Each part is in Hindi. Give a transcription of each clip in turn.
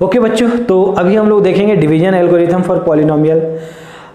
ओके बच्चों, तो अभी हम लोग देखेंगे डिवीजन एल्गोरिथम फॉर पॉलिनोमियल।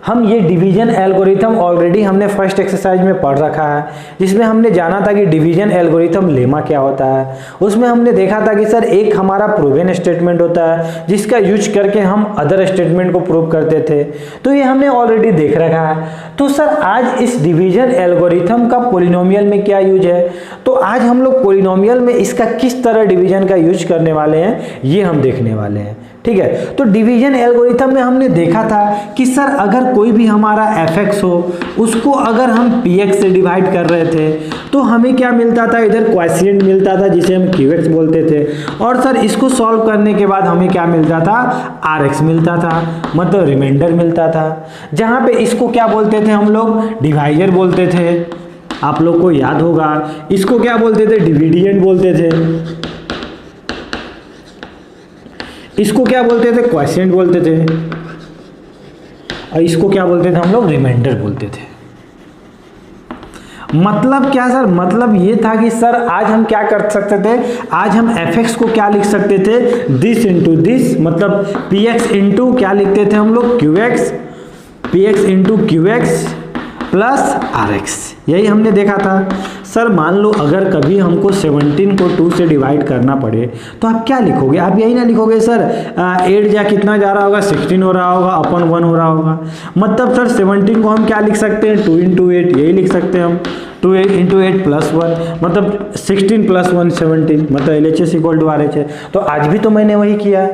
हम ये डिवीजन एल्गोरिथम ऑलरेडी हमने फर्स्ट एक्सरसाइज में पढ़ रखा है, जिसमें हमने जाना था कि डिवीजन एल्गोरिथम लेमा क्या होता है। उसमें हमने देखा था कि सर एक हमारा प्रूवन स्टेटमेंट होता है जिसका यूज करके हम अदर स्टेटमेंट को प्रूव करते थे, तो ये हमने ऑलरेडी देख रखा है। तो सर आज इस डिवीजन एल्गोरिथम का पॉलिनोमियल में क्या यूज है, तो आज हम लोग पॉलिनोमियल में इसका किस तरह डिवीजन का यूज करने वाले हैं ये हम देखने वाले हैं। ठीक है, तो डिवीजन एल्गोरिथम में हमने देखा था कि सर अगर कोई भी हमारा fx हो, उसको अगर हम px से डिवाइड कर रहे थे तो हमें क्या मिलता था, इधर क्वोशिएंट मिलता था जिसे हम qx बोलते थे, और सर इसको सॉल्व करने के बाद हमें क्या मिलता था, rx मिलता था, मतलब रिमाइंडर मिलता था। जहाँ पे इसको क्या बोलते थे हम लोग, डिवाइजर बोलते थे, आप लोग को याद होगा। इसको क्या बोलते थे, डिविडिएंट बोलते थे। इसको क्या बोलते थे, क्वोशिएंट बोलते थे, और इसको क्या बोलते थे हम लोग, रिमाइंडर बोलते थे। मतलब क्या सर, मतलब ये था कि सर आज हम क्या कर सकते थे, आज हम fx को क्या लिख सकते थे, दिस इंटू दिस, मतलब px इंटू क्या लिखते थे हम लोग, qx, px into qx plus rx, यही हमने देखा था। सर मान लो अगर कभी हमको 17 को 2 से डिवाइड करना पड़े तो आप क्या लिखोगे, आप यही ना लिखोगे सर 8 जा कितना जा रहा होगा, 16 हो रहा होगा, अपन 1 हो रहा होगा। मतलब सर 17 को हम क्या लिख सकते हैं, 2 इंटू 8, यही लिख सकते हैं हम, 2 इंटू 8 प्लस 1, मतलब 16 प्लस 1 17, मतलब LHS इक्वल टू RH है। तो आज भी तो मैंने वही किया।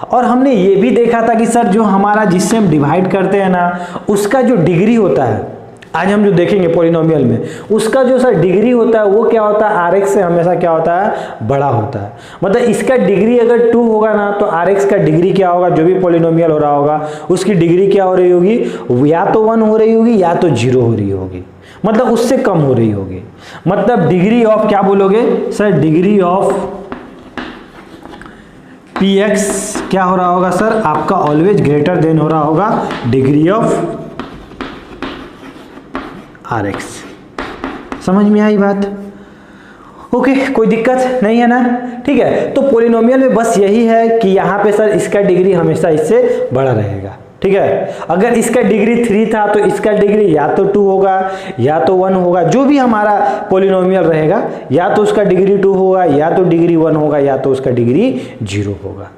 और हमने ये भी देखा था कि सर जो हमारा जिससे हम डिवाइड करते हैं ना, उसका जो डिग्री होता है, आज हम जो देखेंगे पॉलिनोमियल में, उसका जो सर डिग्री होता है वो क्या होता है, rx से हमेशा क्या होता है, बड़ा होता है। मतलब इसका डिग्री अगर 2 होगा ना तो rx का डिग्री क्या होगा, जो भी पॉलिनोमियल हो रहा होगा उसकी डिग्री क्या हो रही होगी, या तो 1 हो रही होगी या तो 0 हो रही होगी, मतलब उससे कम हो रही होगी। मतलब डिग्री ऑफ क्या बोलोगे सर, डिग्री ऑफ px क्या हो रहा होगा सर, आपका ऑलवेज ग्रेटर देन हो रहा होगा डिग्री ऑफ rx। समझ में आई बात? ओके, कोई दिक्कत नहीं है ना? ठीक है, तो पॉलिनोमियल में बस यही है कि यहाँ पे सर इसका डिग्री हमेशा इससे बड़ा रहेगा। ठीक है, अगर इसका डिग्री 3 था तो इसका डिग्री या तो 2 होगा या तो 1 होगा, जो भी हमारा पॉलिनोमियल रहेगा, या तो उसका डिग्री 2 होगा या तो डिग्री 1 होगा या तो उसका डिग्री 0 होगा।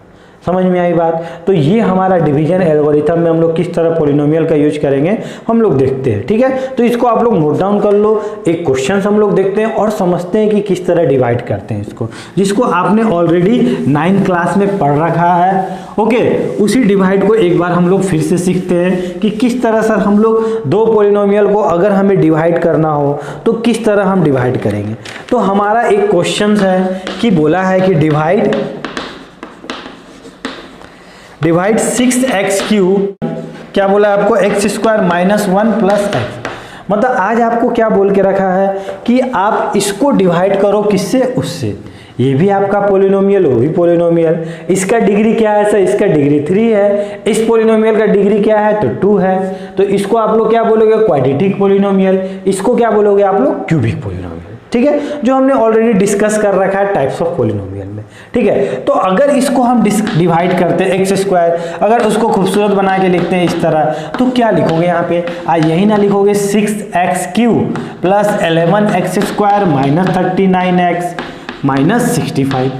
समझ में आई बात? तो ये हमारा डिवीजन एल्गोरिथम में हम लोग किस तरह पॉलिनोमियल का यूज करेंगे हम लोग देखते हैं। ठीक है, तो इसको आप लोग नोट डाउन कर लो। एक क्वेश्चन हम लोग देखते हैं और समझते हैं कि किस तरह डिवाइड करते हैं इसको, जिसको आपने ऑलरेडी 9th क्लास में पढ़ रखा है। ओके, उसी डिवाइड को एक बार हम लोग फिर से सीखते हैं कि किस तरह सर हम लोग दो पॉलिनोमियल को अगर हमें डिवाइड करना हो तो किस तरह हम डिवाइड करेंगे। तो हमारा एक क्वेश्चन है कि बोला है कि डिवाइड 6x क्यूब, क्या बोला आपको, x square minus 1 plus x। मतलब आज आपको क्या बोल के रखा है कि आप इसको डिवाइड करो किससे, उससे। ये भी आपका पॉलिनोमियल, वो भी पॉलिनोमियल। इसका डिग्री क्या है सर, इसका डिग्री 3 है। इस पॉलिनोमियल का डिग्री क्या है तो 2 है। तो इसको आप लोग क्या बोलोगे, क्वाड्रेटिक पॉलिनोमियल। इसको क्या बोलोगे आप लोग, क्यूबिक पॉलिनोमियल। ठीक है, जो हमने ऑलरेडी डिस्कस कर रखा है टाइप्स ऑफ पॉलिनोमियल में। ठीक है, तो अगर इसको हम डिवाइड करते हैं एक्स स्क्वायर, अगर उसको खूबसूरत बना के लिखते हैं इस तरह, तो क्या लिखोगे यहाँ पे, आज यही ना लिखोगे 6x cube plus 11x square minus 39x minus 65।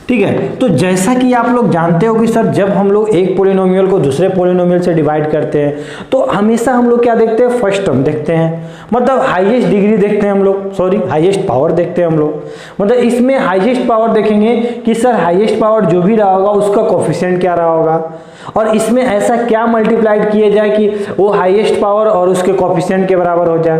ठीक है, तो जैसा कि आप लोग जानते हो कि सर जब हम लोग एक पॉलिनोमियल को दूसरे पॉलिनोमियल से डिवाइड करते हैं तो हमेशा हम लोग क्या देखते हैं, फर्स्ट टर्म देखते हैं, मतलब हाईएस्ट डिग्री देखते हैं हम लोग, सॉरी हाईएस्ट पावर देखते हैं हम लोग। मतलब इसमें हाईएस्ट पावर देखेंगे कि सर हाईएस्ट पावर जो भी रहा होगा उसका कोफिशिएंट क्या रहा होगा, और इसमें ऐसा क्या मल्टीप्लाइड किया जाए कि वो हाईएस्ट पावर और उसके कोफिशिएंट के बराबर हो जाए।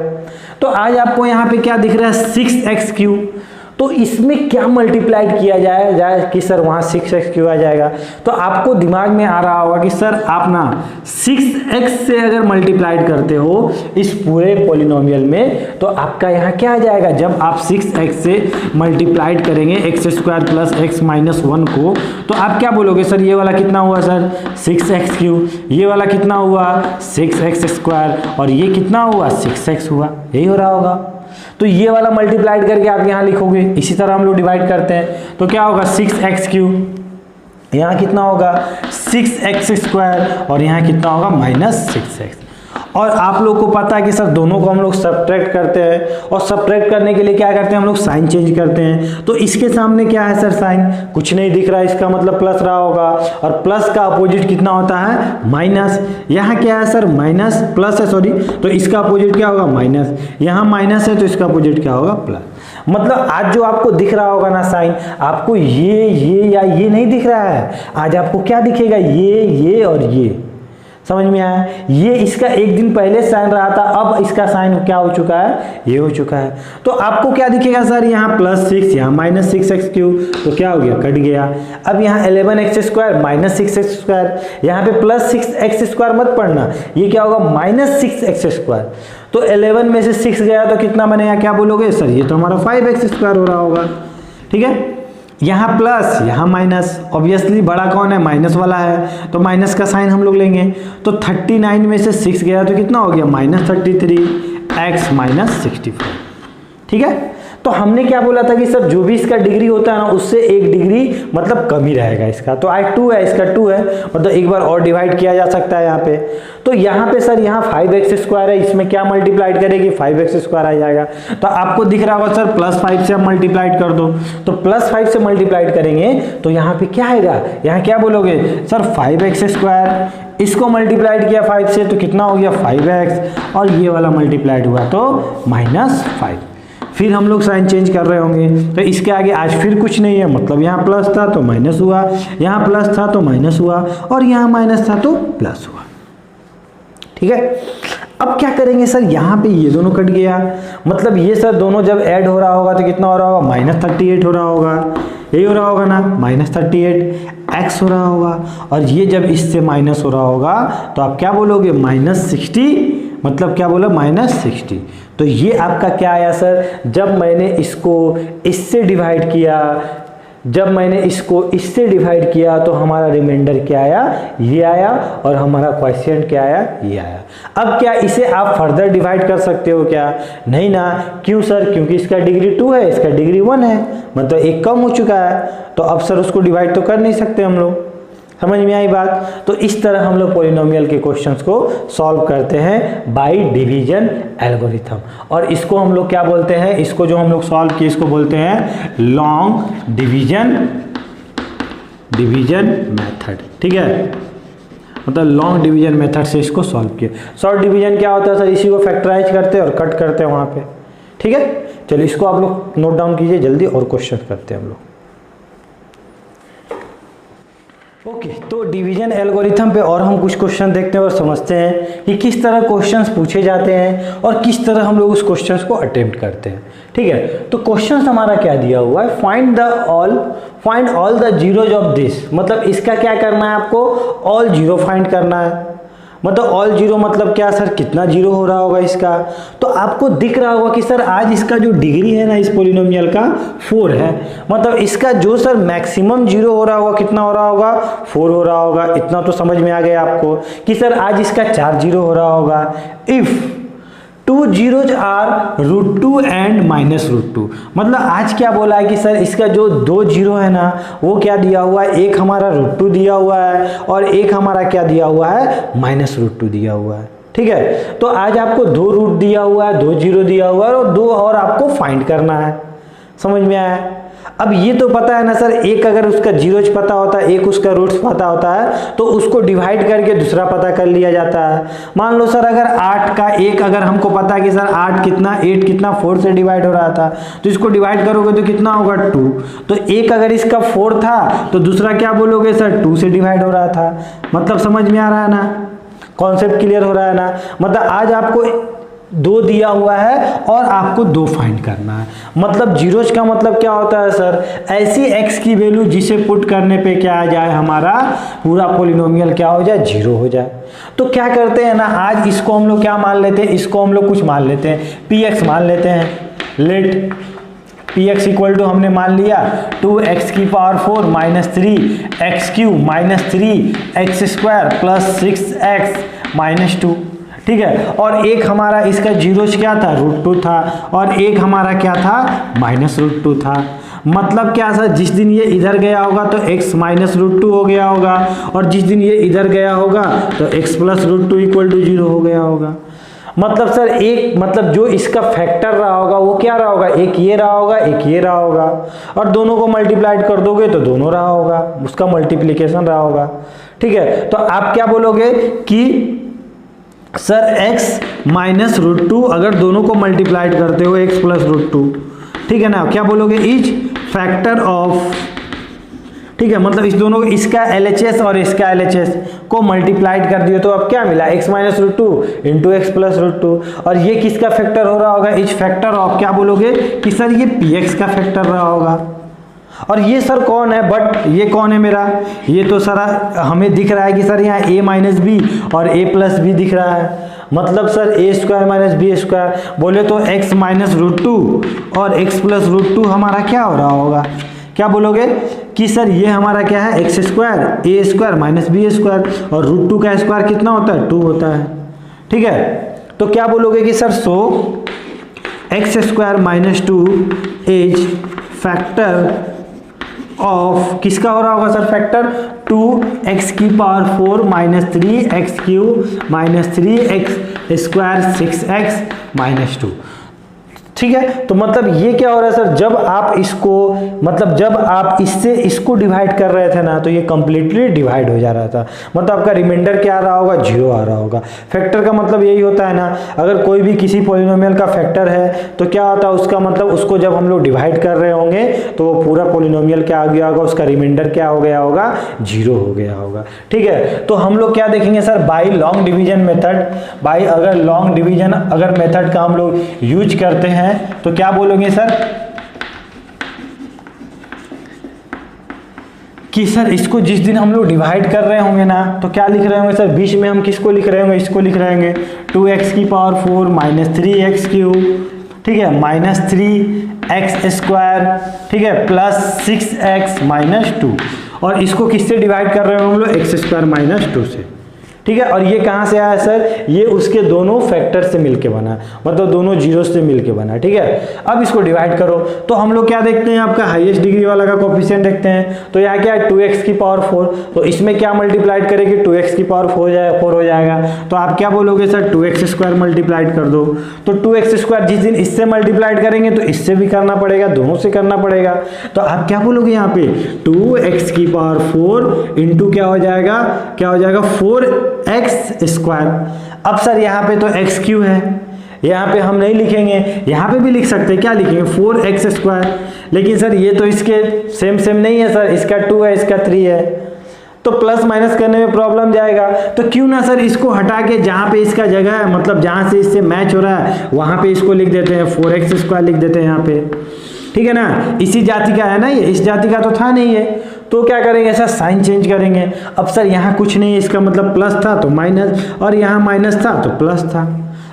तो आज आपको यहाँ पे क्या दिख रहा है, 6x क्यूब, तो इसमें क्या मल्टीप्लाइड किया जाए कि सर वहाँ 6x क्यों आ जाएगा। तो आपको दिमाग में आ रहा होगा कि सर आप ना 6x से अगर मल्टीप्लाइड करते हो इस पूरे पॉलिनोमियल में तो आपका यहाँ क्या आ जाएगा, जब आप 6x से मल्टीप्लाइड करेंगे x square plus x minus 1 को, तो आप क्या बोलोगे सर, ये वाला कितना हुआ सर 6x क्यूब, ये वाला कितना हुआ 6x स्क्वायर, और ये कितना हुआ 6x हुआ, यही हो रहा होगा। तो ये वाला मल्टीप्लाइड करके आप यहाँ लिखोगे। इसी तरह हम लोग डिवाइड करते हैं तो क्या होगा 6x क्यूब यहाँ कितना होगा 6x² और यहाँ कितना होगा -6x। और आप लोग को पता है कि सर दोनों को हम लोग सब्ट्रैक्ट करते हैं, और सब्ट्रैक्ट करने के लिए क्या करते हैं हम लोग साइन चेंज करते हैं। तो इसके सामने क्या है सर साइन, कुछ नहीं दिख रहा है, इसका मतलब प्लस रहा होगा, और प्लस का अपोजिट कितना होता है माइनस। यहाँ क्या है सर माइनस, प्लस है सॉरी, तो इसका अपोजिट क्या होगा माइनस। यहाँ माइनस है तो इसका अपोजिट क्या होगा प्लस। मतलब आज जो आपको दिख रहा होगा ना साइन, आपको ये या ये नहीं दिख रहा है, आज आपको क्या दिखेगा ये और ये। समझ में आया, ये इसका एक दिन पहले साइन रहा था, अब इसका साइन क्या हो चुका है, ये हो चुका है। तो आपको क्या दिखेगा सर, यहाँ +6, यहाँ -6x³, तो क्या हो गया कट गया। अब यहाँ 11x² -6x², यहाँ पे +6x² मत पढ़ना, ये क्या होगा -6x²। तो 11 में से 6 गया तो कितना बनेगा, क्या बोलोगे सर, ये तो हमारा 5x² हो रहा होगा। ठीक है, यहाँ प्लस यहाँ माइनस, ऑब्वियसली बड़ा कौन है माइनस वाला है, तो माइनस का साइन हम लोग लेंगे। तो 39 में से 6 गया तो कितना हो गया -33 x -65। ठीक है, तो हमने क्या बोला था कि सर जो भी इसका डिग्री होता है ना उससे 1 डिग्री मतलब कम ही रहेगा इसका। तो आज 2 है, इसका 2 है, मतलब एक बार और डिवाइड किया जा सकता है यहाँ पे। तो यहाँ पे सर यहाँ 5x² है, इसमें क्या मल्टीप्लाइड करेगी 5x² आ जाएगा। तो आपको दिख रहा होगा सर +5 से आप मल्टीप्लाइड कर दो, तो +5 से मल्टीप्लाइड करेंगे तो यहाँ पे क्या आएगा, यहाँ क्या बोलोगे सर 5x², इसको मल्टीप्लाइड किया 5 से तो कितना हो गया 5x, और ये वाला मल्टीप्लाइड हुआ तो -5। फिर हम लोग साइन चेंज कर रहे होंगे, तो इसके आगे आज फिर कुछ नहीं है, मतलब यहाँ प्लस था तो माइनस हुआ, यहाँ प्लस था तो माइनस हुआ, और यहाँ माइनस था तो प्लस हुआ। ठीक है, अब क्या करेंगे सर, यहाँ पे ये दोनों कट गया, मतलब ये सर दोनों जब ऐड हो रहा होगा तो कितना हो रहा होगा -38 हो रहा होगा, यही हो रहा होगा ना -38x हो रहा होगा। और ये जब इससे माइनस हो रहा होगा तो आप क्या बोलोगे -60, मतलब क्या बोला -60। तो ये आपका क्या आया सर, जब मैंने इसको इससे डिवाइड किया, जब मैंने इसको इससे डिवाइड किया तो हमारा रिमाइंडर क्या आया, ये आया, और हमारा क्वोशिएंट क्या आया, ये आया। अब क्या इसे आप फर्दर डिवाइड कर सकते हो क्या, नहीं ना, क्यों सर, क्योंकि इसका डिग्री 2 है, इसका डिग्री 1 है, मतलब एक कम हो चुका है, तो अब सर उसको डिवाइड तो कर नहीं सकते हम लोग। समझ में आई बात। तो इस तरह हम लोग पॉलिनोमियल के क्वेश्चंस को सॉल्व करते हैं बाय डिवीजन एल्गोरिथम, और इसको हम लोग क्या बोलते हैं, इसको जो हम लोग सॉल्व किए इसको बोलते हैं लॉन्ग डिवीजन मेथड। ठीक है, मतलब लॉन्ग डिवीजन मेथड से इसको सॉल्व किए। शॉर्ट डिवीजन क्या होता है सर, इसी को फैक्टराइज करते हैं और कट करते हैं वहां पे। ठीक है, चलिए इसको आप लोग नोट डाउन कीजिए जल्दी, और क्वेश्चन करते हैं हम लोग। ओके, तो डिवीजन एल्गोरिथम पे और हम कुछ क्वेश्चन देखते हैं और समझते हैं कि किस तरह क्वेश्चंस पूछे जाते हैं और किस तरह हम लोग उस क्वेश्चंस को अटेम्प्ट करते हैं। ठीक है, तो क्वेश्चंस हमारा क्या दिया हुआ है, find all the zeros of this, मतलब इसका क्या करना है आपको, ऑल जीरो फाइंड करना है। मतलब ऑल जीरो मतलब क्या सर, कितना जीरो हो रहा होगा इसका। तो आपको दिख रहा होगा कि सर आज इसका जो डिग्री है ना इस पोलिनोमियल का 4 है, मतलब इसका जो सर मैक्सिमम जीरो हो रहा होगा कितना हो रहा होगा, 4 हो रहा होगा। इतना तो समझ में आ गया आपको कि सर आज इसका 4 जीरो हो रहा होगा। इफ 2 zeros are √2 and -√2, मतलब आज क्या बोला है कि सर इसका जो 2 जीरो है ना वो क्या दिया हुआ है, एक हमारा √2 दिया हुआ है और एक हमारा क्या दिया हुआ है -√2 दिया हुआ है। ठीक है, तो आज आपको 2 रूट दिया हुआ है, 2 जीरो दिया हुआ है, और 2 और आपको फाइंड करना है। समझ में आया। अब ये तो पता है ना सर, एक अगर उसका जीरोज पता होता है, एक उसका रूट्स पता होता है, तो उसको डिवाइड करके दूसरा पता कर लिया जाता है। मान लो सर अगर 8 का एक अगर हमको पता है कि सर 8 कितना 4 से डिवाइड हो रहा था, तो इसको डिवाइड करोगे तो कितना होगा 2। तो एक अगर इसका 4 था तो दूसरा क्या बोलोगे सर 2 से डिवाइड हो रहा था। मतलब समझ में आ रहा है ना, कॉन्सेप्ट क्लियर हो रहा है ना। मतलब आज आपको 2 दिया हुआ है और आपको 2 फाइंड करना है। मतलब जीरोज का मतलब क्या होता है सर, ऐसी x की वैल्यू जिसे पुट करने पे क्या आ जाए, हमारा पूरा पॉलिनोमियल क्या हो जाए, जीरो हो जाए। तो क्या करते हैं ना, आज इसको हम लोग क्या मान लेते हैं, इसको हम लोग कुछ मान लेते हैं, px मान लेते हैं। लेट px इक्वल टू हमने मान लिया 2x⁴ - 3x³ - 3x² + 6x - 2। ठीक है, और एक हमारा इसका जीरोज क्या था, √2 था, और एक हमारा क्या था, -√2 था। मतलब क्या सर, जिस दिन ये इधर गया होगा तो x माइनस रूट टू हो गया होगा, और जिस दिन ये इधर गया होगा तो x plus root two equal to 0 हो गया होगा। मतलब सर एक मतलब जो इसका फैक्टर रहा होगा वो क्या रहा होगा, एक ये रहा होगा, एक ये रहा होगा, और दोनों को मल्टीप्लाइड कर दोगे तो दोनों रहा होगा, उसका मल्टीप्लिकेशन रहा होगा। ठीक है, तो आप क्या बोलोगे कि sir x minus root two अगर दोनों को मल्टीप्लाइड करते हो x प्लस रूट टू, ठीक है ना, क्या बोलोगे, इज फैक्टर ऑफ, ठीक है, मतलब इस दोनों इसका LHS और इसका LHS को मल्टीप्लाइड कर दियो तो अब क्या मिला, x minus root two into x plus root two, और ये किसका फैक्टर हो रहा होगा, इज फैक्टर ऑफ, क्या बोलोगे कि सर ये px का फैक्टर रहा होगा। और ये सर कौन है, बट ये कौन है मेरा, ये तो सर हमें दिख रहा है कि सर यहाँ a माइनस बी और a प्लस बी दिख रहा है, मतलब सर ए स्क्वायर माइनस बी स्क्वायर, बोले तो x माइनस रूट टू और x प्लस रूट टू हमारा क्या हो रहा होगा, क्या बोलोगे कि सर ये हमारा क्या है, एक्स स्क्वायर ए स्क्वायर माइनस बी स्क्वायर, और रूट टू का स्क्वायर कितना होता है, 2 होता है। ठीक है, तो क्या बोलोगे कि sir so x square minus 2 is factor of, किसका हो रहा होगा सर फैक्टर, 2x की power 4 minus 3x cube minus 3x square 6x minus 2। ठीक है, तो मतलब ये क्या हो रहा है सर, जब आप इसको मतलब जब आप इससे इसको डिवाइड कर रहे थे ना तो ये कंप्लीटली डिवाइड हो जा रहा था, मतलब आपका रिमाइंडर क्या आ रहा होगा, 0 आ रहा होगा। फैक्टर का मतलब यही होता है ना, अगर कोई भी किसी पॉलिनोमियल का फैक्टर है तो क्या होता है उसका मतलब, उसको जब हम लोग डिवाइड कर रहे होंगे तो वो पूरा पॉलिनोमियल क्या आ गया होगा, उसका रिमाइंडर क्या हो गया होगा, 0 हो गया होगा। ठीक है, तो हम लोग क्या देखेंगे sir, by long division method, by अगर लॉन्ग डिवीजन अगर मेथड का हम लोग यूज करते हैं तो क्या बोलोगे सर कि सर इसको जिस दिन हम लोग डिवाइड कर रहे होंगे ना तो क्या लिख रहे होंगे सर, बीच में हम किसको लिख रहे होंगे, इसको लिख रहे होंगे 2x की पावर 4 माइनस 3x क्यूब, ठीक है, माइनस 3x स्क्वायर, ठीक है, प्लस 6x माइनस 2, और इसको किससे डिवाइड कर रहे हो हम लोग, x स्क्वायर माइनस 2 से। ठीक है, और ये कहाँ से आया सर, ये उसके दोनों फैक्टर से मिलके बना, मतलब दोनों जीरो से मिलके बना। ठीक है, अब इसको डिवाइड करो तो हम लोग क्या देखते हैं, आपका हाईएस्ट डिग्री वाला का कोफिशिएंट देखते हैं, तो यहाँ क्या है 2x की पावर 4, तो इसमें क्या मल्टीप्लाइड करेंगे, 2x की पावर 4 हो जाएगा, तो आप क्या बोलोगे सर 2x स्क्वायर मल्टीप्लाइड कर दो, तो 2x स्क्वायर जिस दिन इससे मल्टीप्लाइड करेंगे तो इससे भी करना पड़ेगा, दोनों से करना पड़ेगा, तो आप क्या बोलोगे यहाँ पे 2x की पावर 4 इंटू क्या हो जाएगा, 4x स्क्वायर। अब सर यहाँ पे तो x क्यू है, यहाँ पे हम नहीं लिखेंगे, यहाँ पे भी लिख सकते हैं, क्या लिखेंगे 4x स्क्वायर, लेकिन सर ये तो इसके सेम नहीं है सर, इसका 2 है इसका 3 है, तो प्लस माइनस करने में प्रॉब्लम जाएगा, तो क्यों ना सर इसको हटा के जहाँ पे इसका जगह है, मतलब जहाँ से इससे मैच हो रहा है वहाँ पे इसको लिख देते हैं 4x स्क्वायर लिख देते हैं यहाँ पे। ठीक है ना, इसी जाति का है ना, ये इस जाति का तो था नहीं है, तो क्या करेंगे सर साइन चेंज करेंगे। अब सर यहाँ कुछ नहीं है, इसका मतलब प्लस था तो माइनस, और यहाँ माइनस था तो प्लस था।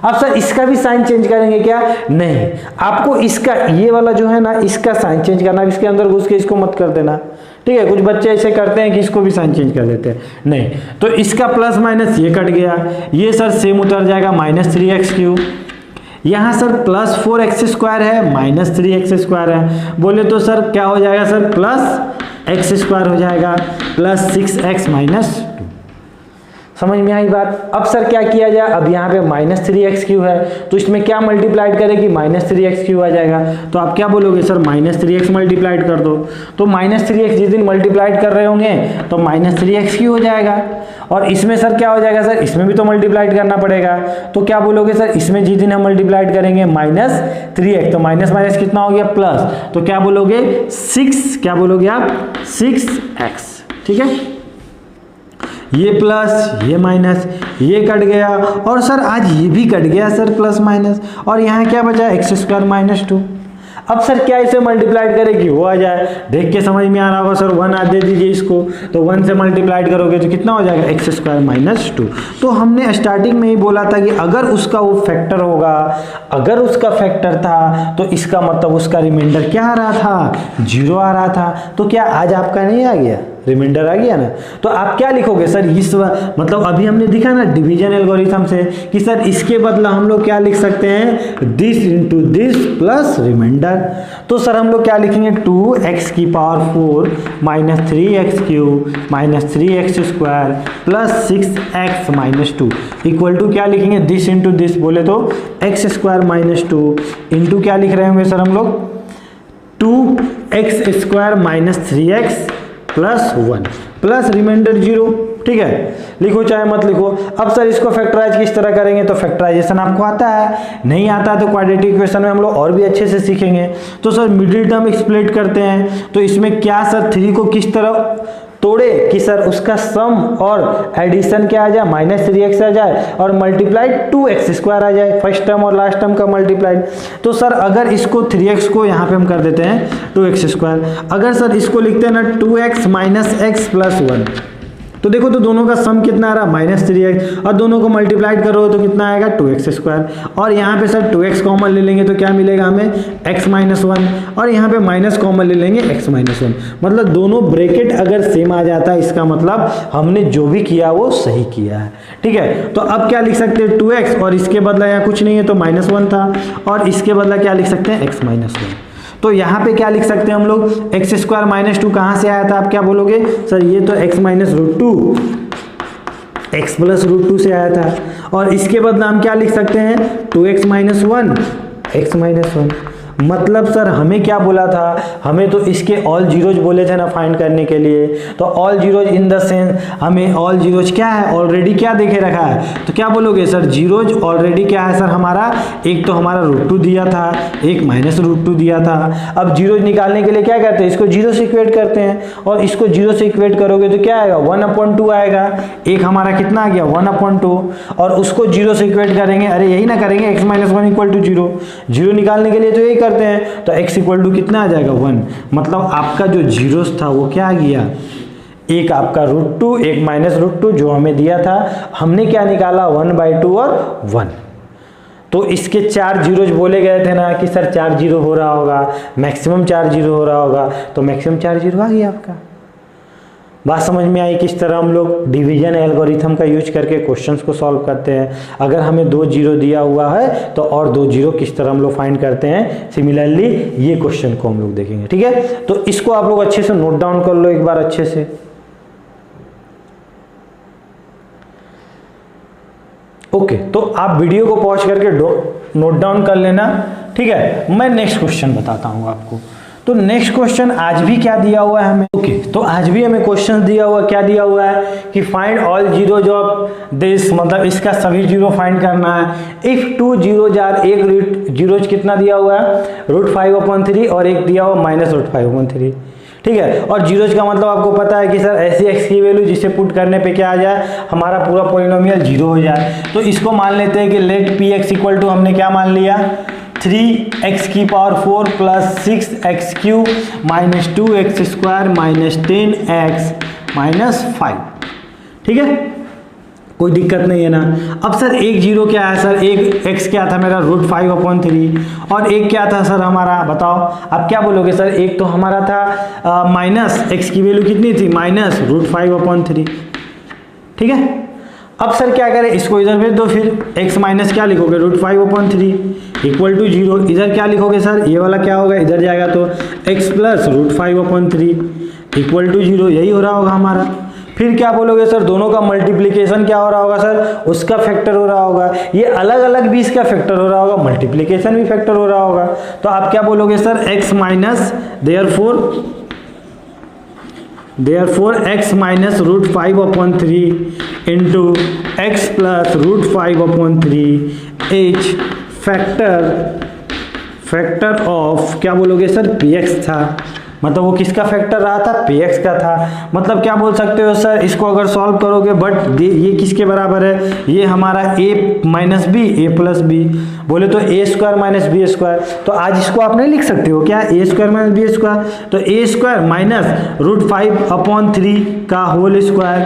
अब सर इसका भी साइन चेंज करेंगे क्या, नहीं, आपको इसका ये वाला जो है ना इसका साइन चेंज करना, इसके अंदर घुस के इसको मत कर देना। ठीक है, कुछ बच्चे ऐसे करते हैं कि इसको भी साइन चेंज कर देते हैं, नहीं, तो इसका प्लस माइनस ये कट गया, ये सर सेम उतर जाएगा माइनस 3x क्यूब, यहाँ सर प्लस 4x स्क्वायर है माइनस 3x स्क्वायर है, बोले तो सर क्या हो जाएगा सर प्लस x स्क्वायर हो जाएगा प्लस 6x माइनस 2। समझ में आई बात। अब सर क्या किया जाए, अब यहाँ पे माइनस 3x क्यू है तो इसमें क्या मल्टीप्लाइड करेगी, माइनस 3x क्यू आ जाएगा, तो आप क्या बोलोगे सर माइनस 3x मल्टीप्लाइड कर दो, तो माइनस 3x जिस दिन मल्टीप्लाइड कर रहे होंगे तो माइनस 3x क्यू हो जाएगा, और इसमें सर क्या हो जाएगा सर, इसमें भी तो मल्टीप्लाइड करना पड़ेगा, तो क्या बोलोगे सर इसमें जिस दिन हम मल्टीप्लाइड करेंगे माइनस 3x, तो माइनस माइनस कितना हो गया प्लस, तो क्या बोलोगे 6, क्या बोलोगे आप 6x। ठीक है, ये प्लस ये माइनस ये कट गया, और सर आज ये भी कट गया सर प्लस माइनस, और यहाँ क्या बचा एक्स स्क्वायर माइनस 2। अब सर क्या इसे मल्टीप्लाइड करेगी, वो आ जाए, देख के समझ में आ रहा होगा सर 1 आ दे दीजिए इसको, तो 1 से मल्टीप्लाइड करोगे तो कितना हो जाएगा एक्स स्क्वायर माइनस 2। तो हमने स्टार्टिंग में ही बोला था कि अगर उसका वो फैक्टर होगा, अगर उसका फैक्टर था तो इसका मतलब उसका रिमाइंडर क्या आ रहा था, 0 आ रहा था, तो क्या आज आपका नहीं आ गया रिमाइंडर आ गया ना। तो आप क्या लिखोगे सर, इस मतलब अभी हमने दिखा ना डिवीजन एल्गोरिथम से कि सर इसके बदला हम लोग क्या लिख सकते हैं, this into this plus reminder. तो सर हम लोग क्या लिखेंगे, 2x की power 4 minus 3x cube minus 3x square plus 6x minus 2 equal to क्या लिखेंगे, दिस इंटू दिस बोले तो x स्क्वायर माइनस 2 इंटू क्या लिख रहे होंगे सर हम लोग, 2x square minus 3x plus 1 plus reminder 0। ठीक है, लिखो चाहे मत लिखो। अब सर इसको फैक्टराइज किस तरह करेंगे, तो फैक्टराइजेशन आपको आता है, नहीं आता है तो क्वाड्रेटिक इक्वेशन में हम लोग और भी अच्छे से सीखेंगे। तो सर मिडिल टर्म एक्सप्लेट करते हैं, तो इसमें क्या सर 3 को किस तरह तोड़े कि सर उसका सम और एडिशन क्या आ जाए, माइनस 3x आ जाए और मल्टीप्लाइड 2x स्क्वायर आ जाए, फर्स्ट टर्म और लास्ट टर्म का मल्टीप्लाइड। तो सर अगर इसको 3x को यहाँ पे हम कर देते हैं 2x स्क्वायर, अगर सर इसको लिखते हैं ना 2x माइनस x प्लस 1, तो देखो तो दोनों का सम कितना आ रहा है, माइनस 3x, और दोनों को मल्टीप्लाइड करो तो कितना आएगा 2x स्क्वायर, और यहाँ पे सर 2x कॉमन ले लेंगे तो क्या मिलेगा हमें x माइनस 1, और यहाँ पे माइनस कॉमन ले लेंगे x माइनस 1। मतलब दोनों ब्रैकेट अगर सेम आ जाता है इसका मतलब हमने जो भी किया वो सही किया है। ठीक है, तो अब क्या लिख सकते हैं 2x, और इसके बदला यहाँ कुछ नहीं है तो माइनस 1 था, और इसके बदला क्या लिख सकते हैं x माइनस 1। तो यहाँ पे क्या लिख सकते हैं हम लोग, एक्स स्क्वायर माइनस 2 कहाँ से आया था, आप क्या बोलोगे सर, ये तो x minus root 2 x plus root 2 से आया था, और इसके बदले हम क्या लिख सकते हैं 2x माइनस 1 एक्स माइनस 1। मतलब सर हमें क्या बोला था, हमें तो इसके ऑल जीरोज बोले थे ना फाइंड करने के लिए, तो all zeros in the sense हमें ऑल जीरोज क्या है, ऑलरेडी क्या देखे रखा है, तो क्या बोलोगे सर जीरोज ऑलरेडी क्या है सर हमारा, एक तो हमारा रूट 2 दिया था, एक माइनस रूट 2 दिया था। अब जीरोज निकालने के लिए क्या करते हैं, इसको जीरो से इक्वेट करते हैं, और इसको जीरो से इक्वेट करोगे तो क्या आएगा 1/2 आएगा, एक हमारा कितना आ गया 1/2, और उसको जीरो से इक्वेट करेंगे, अरे यही ना करेंगे x minus 1 equal to 0, zero निकालने के लिए तो यही करते हैं, तो x इक्वल टू कितना आ जाएगा 1। मतलब आपका जो जीरोस था वो क्या आ गया, एक आपका रूट 2 एक माइनस रूट 2 जो हमें दिया था, हमने क्या निकाला 1/2 और 1। तो इसके 4 जीरोज बोले गए थे ना कि सर 4 जीरो हो रहा होगा, मैक्सिमम 4 जीरो हो रहा होगा, तो मैक्सिमम 4 जीरो आ गया आपका। बात समझ में आई किस तरह हम लोग डिवीजन एल्गोरिथम का यूज करके क्वेश्चंस को सॉल्व करते हैं। अगर हमें 2 जीरो दिया हुआ है तो और 2 जीरो किस तरह हम लोग फाइंड करते हैं, सिमिलरली ये क्वेश्चन को हम लोग देखेंगे। ठीक है, तो इसको आप लोग अच्छे से नोट डाउन कर लो एक बार अच्छे से। ओके, तो आप वीडियो को पॉज करके नोट डाउन कर लेना। ठीक है, मैं नेक्स्ट क्वेश्चन बताता हूं आपको। तो नेक्स्ट क्वेश्चन आज भी क्या दिया हुआ है हमें, ओके, तो आज भी हमें क्वेश्चन दिया हुआ, क्या दिया हुआ है कि find all zero of this, मतलब इसका सभी जीरो फाइंड करना है। इफ 2 जीरोज आर, एक जीरोज कितना दिया हुआ है √5/3 और एक दिया हुआ -√5/3। ठीक है, और जीरोज का मतलब आपको पता है कि सर ऐसी x की वैल्यू जिसे पुट करने पे क्या आ जाए, हमारा पूरा पॉलिनोमियल जीरो हो जाए। तो इसको मान लेते हैं कि लेट px इक्वल टू हमने क्या मान लिया 3x की power 4 plus 6x cube minus 2x square minus 10x minus 5। ठीक है, कोई दिक्कत नहीं है ना। अब सर एक जीरो क्या है सर, एक x क्या था मेरा √5/3 और एक क्या था सर हमारा, बताओ आप क्या बोलोगे सर, एक तो हमारा था माइनस x की वैल्यू कितनी थी -√5/3। ठीक है, अब सर क्या करें, इसको इधर भेज दो, फिर x माइनस क्या लिखोगे √5/3 इक्वल टू 0, इधर क्या लिखोगे सर, ये वाला क्या होगा इधर जाएगा तो x प्लस √5/3 इक्वल टू 0, यही हो रहा होगा हमारा। फिर क्या बोलोगे सर, दोनों का मल्टीप्लिकेशन क्या हो रहा होगा सर, उसका फैक्टर हो रहा होगा, ये अलग अलग भी इसका फैक्टर हो रहा होगा, मल्टीप्लिकेशन भी फैक्टर हो रहा होगा। तो आप क्या बोलोगे sir, x minus therefore x minus √5/3 into x plus √5/3 H factor of क्या बोलोगे सर px था, मतलब वो किसका फैक्टर रहा था, px का था। मतलब क्या बोल सकते हो सर, इसको अगर सॉल्व करोगे बट ये किसके बराबर है, ये हमारा a minus b a plus b, बोले तो a square minus b square. तो आज इसको आप नहीं लिख सकते हो क्या, a square minus b square, तो a स्क्वायर माइनस √5/3 का होल स्क्वायर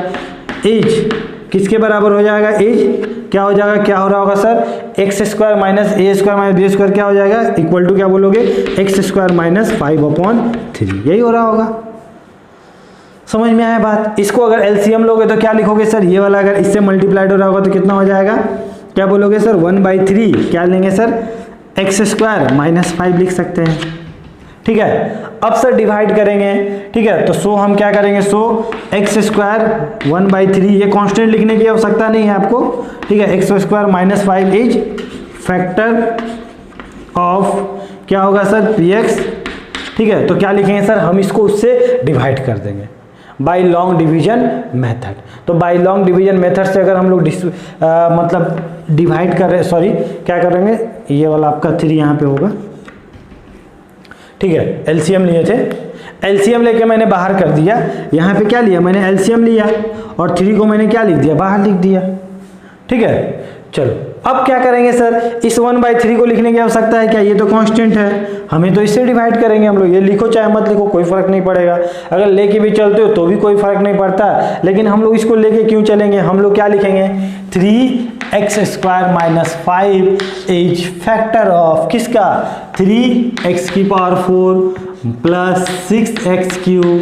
एज किसके बराबर हो जाएगा, एज क्या हो जाएगा, क्या हो रहा होगा सर, एक्स स्क्वायर माइनस ए स्क्वायर माइनस बी स्क्वायर क्या हो जाएगा इक्वल टू क्या बोलोगे x स्क्वायर माइनस 5/3, यही हो रहा होगा। समझ में आया बात? इसको अगर एलसीएम लोगे तो क्या लिखोगे सर, ये वाला अगर इससे मल्टीप्लाइड हो रहा होगा तो कितना हो जाएगा, क्या बोलोगे सर 1/3 क्या लेंगे सर x² माइनस 5 लिख सकते हैं। ठीक है, अब सर डिवाइड करेंगे, ठीक है, तो सो हम क्या करेंगे, सो x² 1/3, ये कांस्टेंट लिखने की आवश्यकता नहीं है आपको, ठीक है, x² minus 5 is factor of क्या होगा सर px, ठीक है, तो क्या लिखेंगे सर, हम इसको उससे डिवाइड कर देंगे बाय लॉन्ग डिवीजन मेथड। तो बाय लॉन्ग डिवीजन मेथड से अगर हम लोग मतलब डिवाइड कर रहे, सॉरी क्या करेंगे, ये वाला आपका 3 यहाँ पे होगा, ठीक है, एलसीएम लिए थे, एलसीएम लेके मैंने बाहर कर दिया, यहाँ पे क्या लिया मैंने एलसीएम लिया और 3 को मैंने क्या लिख दिया, बाहर लिख दिया। ठीक है, चलो अब क्या करेंगे सर, इस 1/3 को लिखने की आवश्यकता है क्या, ये तो कांस्टेंट है, हमें तो इससे डिवाइड करेंगे हम लोग, ये लिखो चाहे मत लिखो कोई फर्क नहीं पड़ेगा, अगर लेके भी चलते हो तो भी कोई फर्क नहीं पड़ता, लेकिन हम लोग इसको लेके क्यों चलेंगे, हम लोग क्या लिखेंगे 3x² minus 5 is factor of किसका, 3x⁴ प्लस 6x³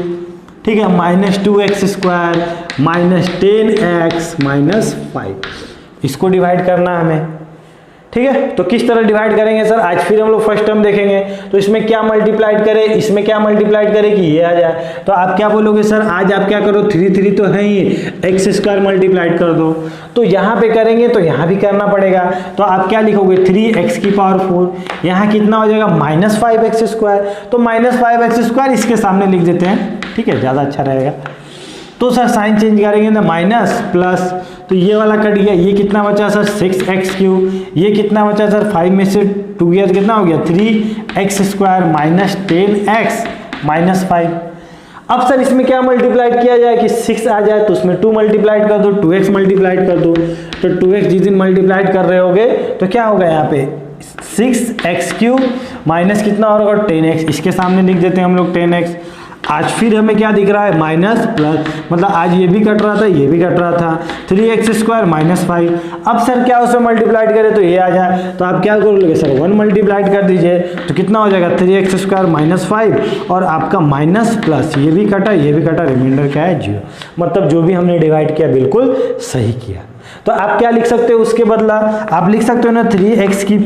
ठीक है, minus 2x² minus 10x minus 5, इसको डिवाइड करना हमें। ठीक है, तो किस तरह डिवाइड करेंगे सर, आज फिर हम लोग फर्स्ट टर्म देखेंगे, तो इसमें क्या मल्टीप्लाइड करें, इसमें क्या मल्टीप्लाइड करें कि ये आ जाए, तो आप क्या बोलोगे सर, आज आप क्या करो, 3 तो है ही, x² मल्टीप्लाइड कर दो, तो यहाँ पे करेंगे तो यहाँ भी करना पड़ेगा, तो आप क्या लिखोगे 3x⁴, यहाँ कितना हो जाएगा माइनस 5x², तो माइनस 5x² इसके सामने लिख देते हैं, ठीक है, ज़्यादा अच्छा रहेगा। तो सर साइन चेंज करेंगे ना, माइनस प्लस, तो ये वाला कट गया, ये कितना बचा सर 6x³, ये कितना बचा सर 5 में से 2 गया तो कितना हो गया 3x² माइनस 10x माइनस 5। अब सर इसमें क्या मल्टीप्लाइड किया जाए कि 6 आ जाए, तो उसमें 2 मल्टीप्लाइड कर दो, 2x मल्टीप्लाइड कर दो, तो 2x जिस दिन मल्टीप्लाइड कर रहे होगे तो क्या होगा यहाँ पे 6x³ माइनस कितना होगा 10x, इसके सामने लिख देते हैं हम लोग 10x। आज फिर हमें क्या दिख रहा है माइनस प्लस, मतलब आज ये भी कट रहा था ये भी कट रहा था, 3x² माइनस 5। अब सर क्या उसमें मल्टीप्लाइड करें तो ये आ जाए, तो आप क्या करोगे सर 1 मल्टीप्लाइड कर दीजिए, तो कितना हो जाएगा 3x² माइनस 5 और आपका माइनस प्लस, ये भी कटा ये भी कटा, रिमाइंडर क्या है 0, मतलब जो भी हमने डिवाइड किया बिल्कुल सही किया। तो आप क्या लिख सकते हो उसके बदला, आप लिख सकते हो ना 3x⁴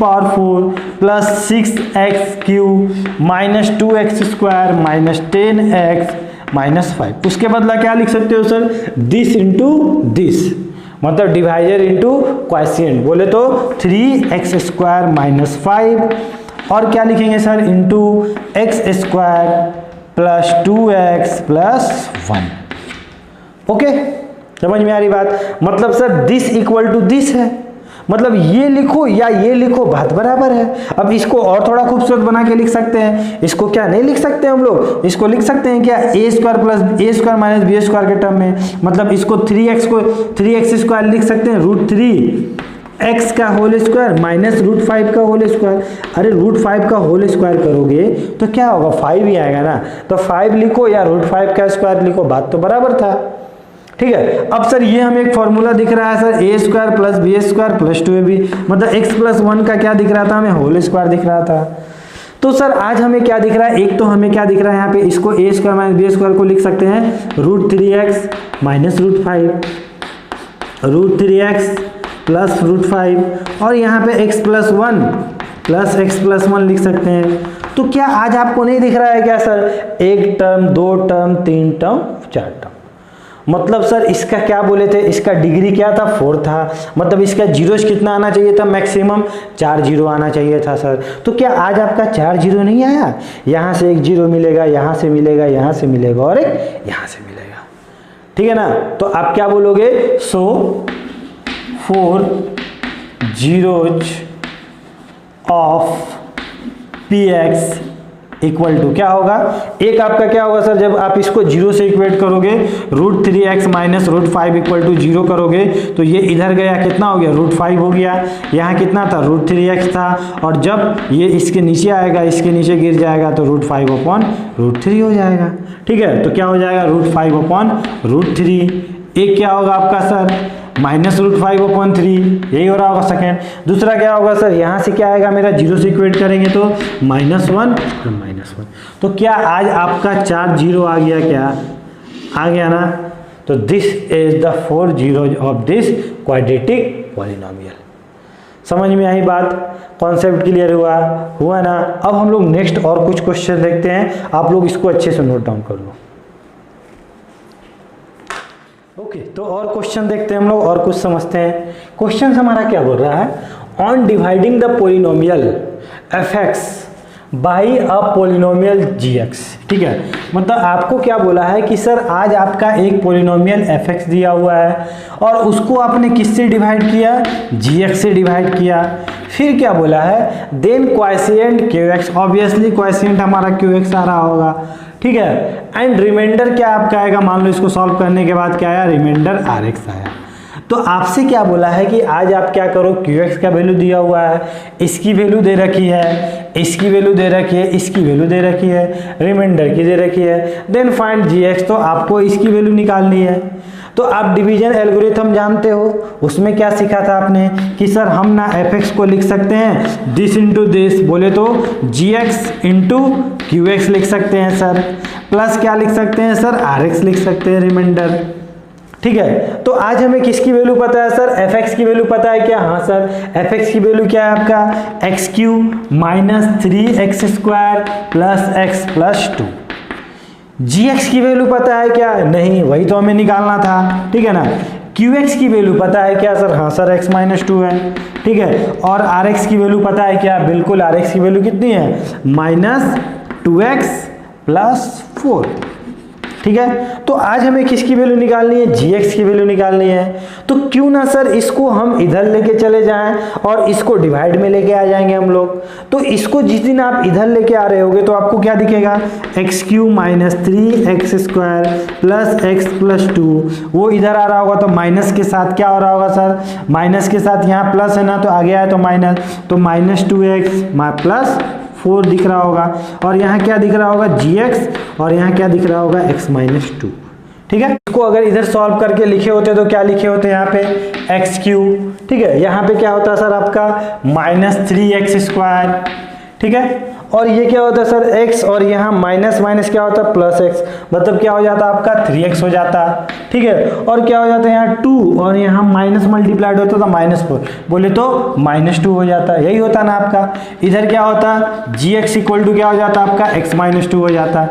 plus 6x³ minus 2x² minus 10x minus 5, उसके बदला क्या लिख सकते हो सर दिस इंटू दिस, मतलब डिवाइजर इंटू क्वोशिएंट, बोले तो 3x² माइनस 5 और क्या लिखेंगे sir into x² plus 2x plus 1। Okay, समझ में आ रही बात, मतलब sir this equal to this है, मतलब ये लिखो या ये लिखो बात बराबर है। अब इसको और थोड़ा खूबसूरत बना के लिख सकते हैं, इसको क्या नहीं लिख सकते हम लोग, इसको लिख सकते हैं क्या a² plus a² minus b² के टर्म में, मतलब इसको 3x² लिख सकते हैं √3x का होल स्क्वायर माइनस √5 का होल स्क्वायर। अरे √5 का होल स्क्वायर करोगे तो क्या होगा 5 ही आएगा ना, तो 5 लिखो या √5 का स्क्वायर लिखो, बात तो बराबर था। ठीक है, अब सर ये हमें एक फॉर्मूला दिख रहा है sir a² plus b² plus 2ab, मतलब x प्लस 1 का क्या दिख रहा था हमें होल स्क्वायर दिख रहा था। तो सर आज हमें क्या दिख रहा है, एक तो हमें क्या दिख रहा है यहाँ पे, इसको a² माइनस b² को लिख सकते हैं √3x माइनस √5, √3x प्लस √5 और यहाँ पे x plus 1 plus x plus 1 लिख सकते हैं। तो क्या आज आपको नहीं दिख रहा है क्या sir, 1 term 2 term 3 term 4 term, मतलब सर इसका क्या बोले थे, इसका डिग्री क्या था 4 था, मतलब इसका जीरोस कितना आना चाहिए था, मैक्सिमम 4 जीरो आना चाहिए था सर। तो क्या आज आपका 4 जीरो नहीं आया, यहाँ से एक जीरो मिलेगा, यहाँ से मिलेगा, यहाँ से मिलेगा और एक यहाँ से मिलेगा, ठीक है ना। तो आप क्या बोलोगे, so 4 zeros of px equal to क्या होगा, एक आपका क्या होगा सर, जब आप इसको 0 से इक्वेट करोगे √3x माइनस √5 इक्वल टू 0 करोगे तो ये इधर गया कितना हो गया √5 हो गया, यहाँ कितना था √3x था, और जब ये इसके नीचे आएगा इसके नीचे गिर जाएगा तो √5/√3 हो जाएगा। ठीक है, तो क्या हो जाएगा √5/√3, एक क्या होगा आपका सर माइनस √5/3, यही हो रहा होगा सेकेंड। दूसरा क्या होगा सर, यहाँ से क्या आएगा मेरा 0 से इक्वेट करेंगे तो -1 और -1। तो क्या आज आपका 4 जीरो आ गया, क्या आ गया ना। तो this is the 4 zeros of this quadratic polynomial. समझ में आई बात, कॉन्सेप्ट क्लियर हुआ ना। अब हम लोग नेक्स्ट और कुछ क्वेश्चन देखते हैं, आप लोग इसको अच्छे से नोट डाउन कर लो। ओके, तो और क्वेश्चन देखते हैं हम लोग और कुछ समझते हैं। क्वेश्चन हमारा क्या बोल रहा है, on dividing the polynomial f x by a polynomial g x. ठीक है, मतलब आपको क्या बोला है कि सर आज आपका एक पोलिनोमियल एफ एक्स दिया हुआ है और उसको आपने किससे डिवाइड किया, जी एक्स से डिवाइड किया। फिर क्या बोला है, देन क्वाशिएंट क्यू एक्स, ऑब्वियसली क्वाशिएंट हमारा क्यू एक्स आ रहा होगा। ठीक है, एंड रिमाइंडर क्या आपका आएगा, मान लो इसको सॉल्व करने के बाद क्या आया, रिमाइंडर आर एक्स आया। तो आपसे क्या बोला है कि आज आप क्या करो, क्यू एक्स का वैल्यू दिया हुआ है, इसकी वैल्यू दे रखी है, इसकी वैल्यू दे रखी है, इसकी वैल्यू दे रखी है, रिमाइंडर की दे रखी है, देन फाइंड जी एक्स, तो आपको इसकी वैल्यू निकालनी है। तो आप डिवीजन एल्गोरिथम जानते हो, उसमें क्या सीखा था आपने कि सर हम ना एफ एक्स को लिख सकते हैं दिस इंटू दिस, बोले तो जी एक्स इंटू क्यू एक्स लिख सकते हैं सर, प्लस क्या लिख सकते हैं सर, आर एक्स लिख सकते हैं रिमाइंडर। ठीक है, तो आज हमें किसकी वैल्यू पता है सर, एफ एक्स की वैल्यू पता है क्या, हाँ सर, एफ एक्स की वैल्यू क्या है आपका, x Q minus 3x square plus x plus 2। जी एक्स की वैल्यू पता है क्या, नहीं, वही तो हमें निकालना था। ठीक है ना, क्यू एक्स की वैल्यू पता है क्या सर, हाँ सर, x माइनस 2 है। ठीक है, और आर एक्स की वैल्यू पता है क्या, बिल्कुल, आर एक्स की वैल्यू कितनी है, माइनस 2x प्लस 4। ठीक है, तो आज हमें किसकी वैल्यू निकालनी है, जी एक्स की वैल्यू निकालनी है। तो क्यों ना सर इसको हम इधर लेके चले जाएं और इसको डिवाइड में लेके आ जाएंगे हम लोग। तो इसको जिस दिन आप इधर लेके आ रहे होगे तो आपको क्या दिखेगा, x Q minus 3x square plus x plus 2, वो इधर आ रहा होगा तो माइनस के साथ क्या हो रहा होगा सर, माइनस के साथ यहाँ प्लस है ना, तो आगे आया तो माइनस, तो माइनस 2x प्लस 4 दिख रहा होगा, और यहाँ क्या दिख रहा होगा, जी एक्स, और यहाँ क्या दिख रहा होगा, x माइनस 2। ठीक है, इसको अगर इधर सॉल्व करके लिखे होते तो क्या लिखे होते यहाँ पे, एक्स क्यू। ठीक है, यहाँ पे क्या होता है सर आपका माइनस 3x स्क्वायर। ठीक है, और ये क्या होता है सर x, और यहाँ माइनस माइनस क्या होता है प्लस x, मतलब क्या हो जाता है आपका 3x हो जाता। ठीक है, और क्या हो जाता है यहाँ 2, और यहाँ माइनस मल्टीप्लाइड होता था -4, बोले तो -2 हो जाता है। यही होता ना आपका, इधर क्या होता, जी एक्स इक्वल टू क्या हो जाता आपका, x माइनस 2 हो जाता।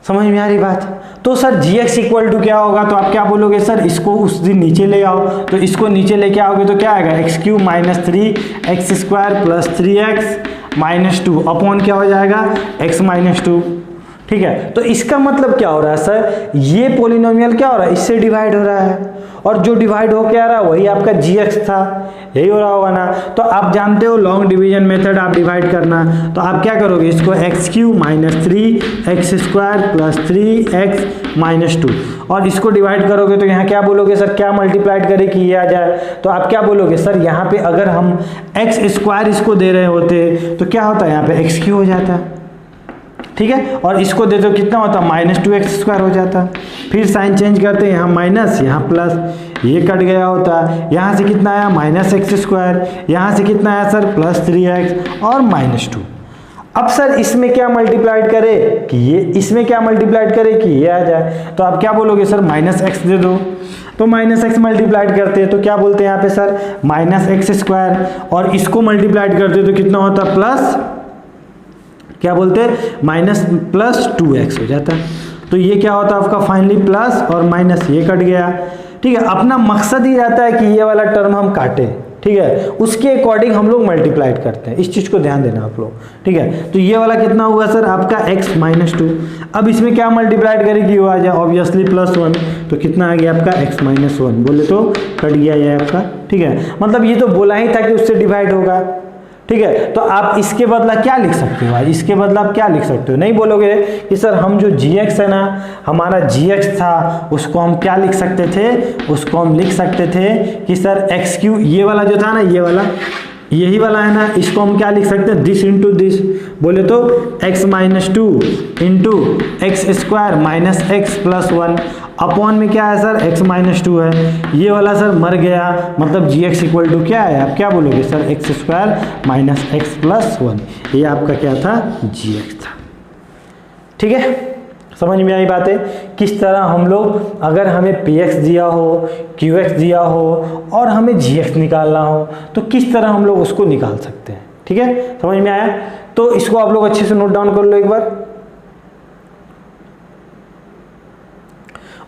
समझ में आ रही बात। तो sir g x equal to क्या होगा, तो आप क्या बोलोगे सर, इसको उस दिन नीचे ले आओ, तो इसको नीचे लेके आओगे तो क्या आएगा, x Q minus 3x square plus 3x minus 2 upon क्या हो जाएगा, x माइनस 2। ठीक है, तो इसका मतलब क्या हो रहा है सर, ये पोलिनोमियल क्या हो रहा है, इससे डिवाइड हो रहा है, और जो डिवाइड हो क्या रहा है वही आपका जी एक्स था, यही हो रहा होगा ना। तो आप जानते हो लॉन्ग डिवीजन मेथड आप डिवाइड करना, तो आप क्या करोगे, इसको x Q minus 3x square plus 3x minus 2, और इसको डिवाइड करोगे तो यहाँ क्या बोलोगे सर, क्या मल्टीप्लाइड करे कि ये आ जाए, तो आप क्या बोलोगे सर, यहाँ पे अगर हम एक्स स्क्वायर इसको दे रहे होते तो क्या होता है, यहाँ पे एक्स क्यू हो जाता। ठीक है, और इसको दे दो कितना होता, माइनस 2x स्क्वायर हो जाता। फिर साइन चेंज करते हैं, यहाँ माइनस यहाँ प्लस, ये कट गया होता, यहाँ से कितना आया माइनस एक्स स्क्वायर, यहाँ से कितना आया सर प्लस 3x और माइनस 2। अब सर इसमें क्या मल्टीप्लाइड करे कि ये, इसमें क्या मल्टीप्लाइड करे कि ये आ जाए, तो आप क्या बोलोगे सर, माइनस एक्स दे दो, तो माइनस एक्स मल्टीप्लाइड करते हैं तो क्या बोलते हैं यहाँ पे सर, माइनस एक्स स्क्वायर, और इसको मल्टीप्लाइड करते तो कितना होता, प्लस क्या बोलते हैं, माइनस प्लस 2x हो जाता। तो ये क्या होता है आपका फाइनली प्लस और माइनस, ये कट गया। ठीक है, अपना मकसद ही रहता है कि ये वाला टर्म हम काटें। ठीक है, उसके अकॉर्डिंग हम लोग मल्टीप्लाइड करते हैं, इस चीज़ को ध्यान देना आप लोग। ठीक है, तो ये वाला कितना हुआ सर आपका x माइनस 2, अब इसमें क्या मल्टीप्लाइड करेगी वो आ जाए ऑब्वियसली प्लस 1, तो कितना आ गया आपका x माइनस 1, बोले तो कट गया ये आपका। ठीक है, मतलब ये तो बोला ही था कि उससे डिवाइड होगा। ठीक है, तो आप इसके बदला क्या लिख सकते हो, इसके बदला आप क्या लिख सकते हो, नहीं बोलोगे कि सर हम जो gx है ना, हमारा gx था, उसको हम क्या लिख सकते थे, उसको हम लिख सकते थे कि सर एक्स क्यू, ये वाला जो था ना, ये वाला, यही वाला है ना, इसको हम क्या लिख सकते हैं, दिस इंटू दिस, बोले तो x minus 2 into x square minus x plus 1 upon में क्या है सर, x माइनस 2 है, ये वाला सर मर गया, मतलब जी एक्स इक्वल टू क्या है, आप क्या बोलोगे sir, x square minus x plus 1, ये आपका क्या था, जी एक्स था। ठीक है, समझ में आई बातें? किस तरह हम लोग, अगर हमें px दिया हो, qx दिया हो और हमें gx निकालना हो तो किस तरह हम लोग उसको निकाल सकते हैं। ठीक है, समझ में आया? तो इसको आप लोग अच्छे से नोट डाउन कर लो एक बार।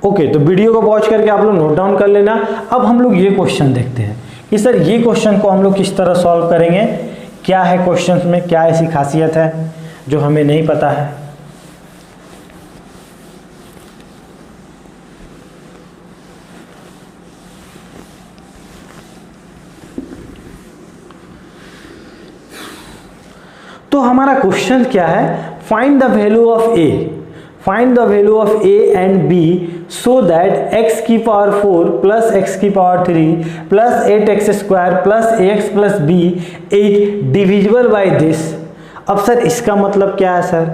ओके, तो वीडियो को पॉज करके आप लोग नोट डाउन कर लेना। अब हम लोग ये क्वेश्चन देखते हैं कि सर ये क्वेश्चन को हम लोग किस तरह सॉल्व करेंगे, क्या है क्वेश्चन में, क्या ऐसी खासियत है जो हमें नहीं पता है। तो हमारा क्वेश्चन क्या है, find the value of a, find the value of a and b so that x की पावर 4 प्लस x की power 3 plus 8x square plus ax plus b is divisible by this. अब सर इसका मतलब क्या है सर?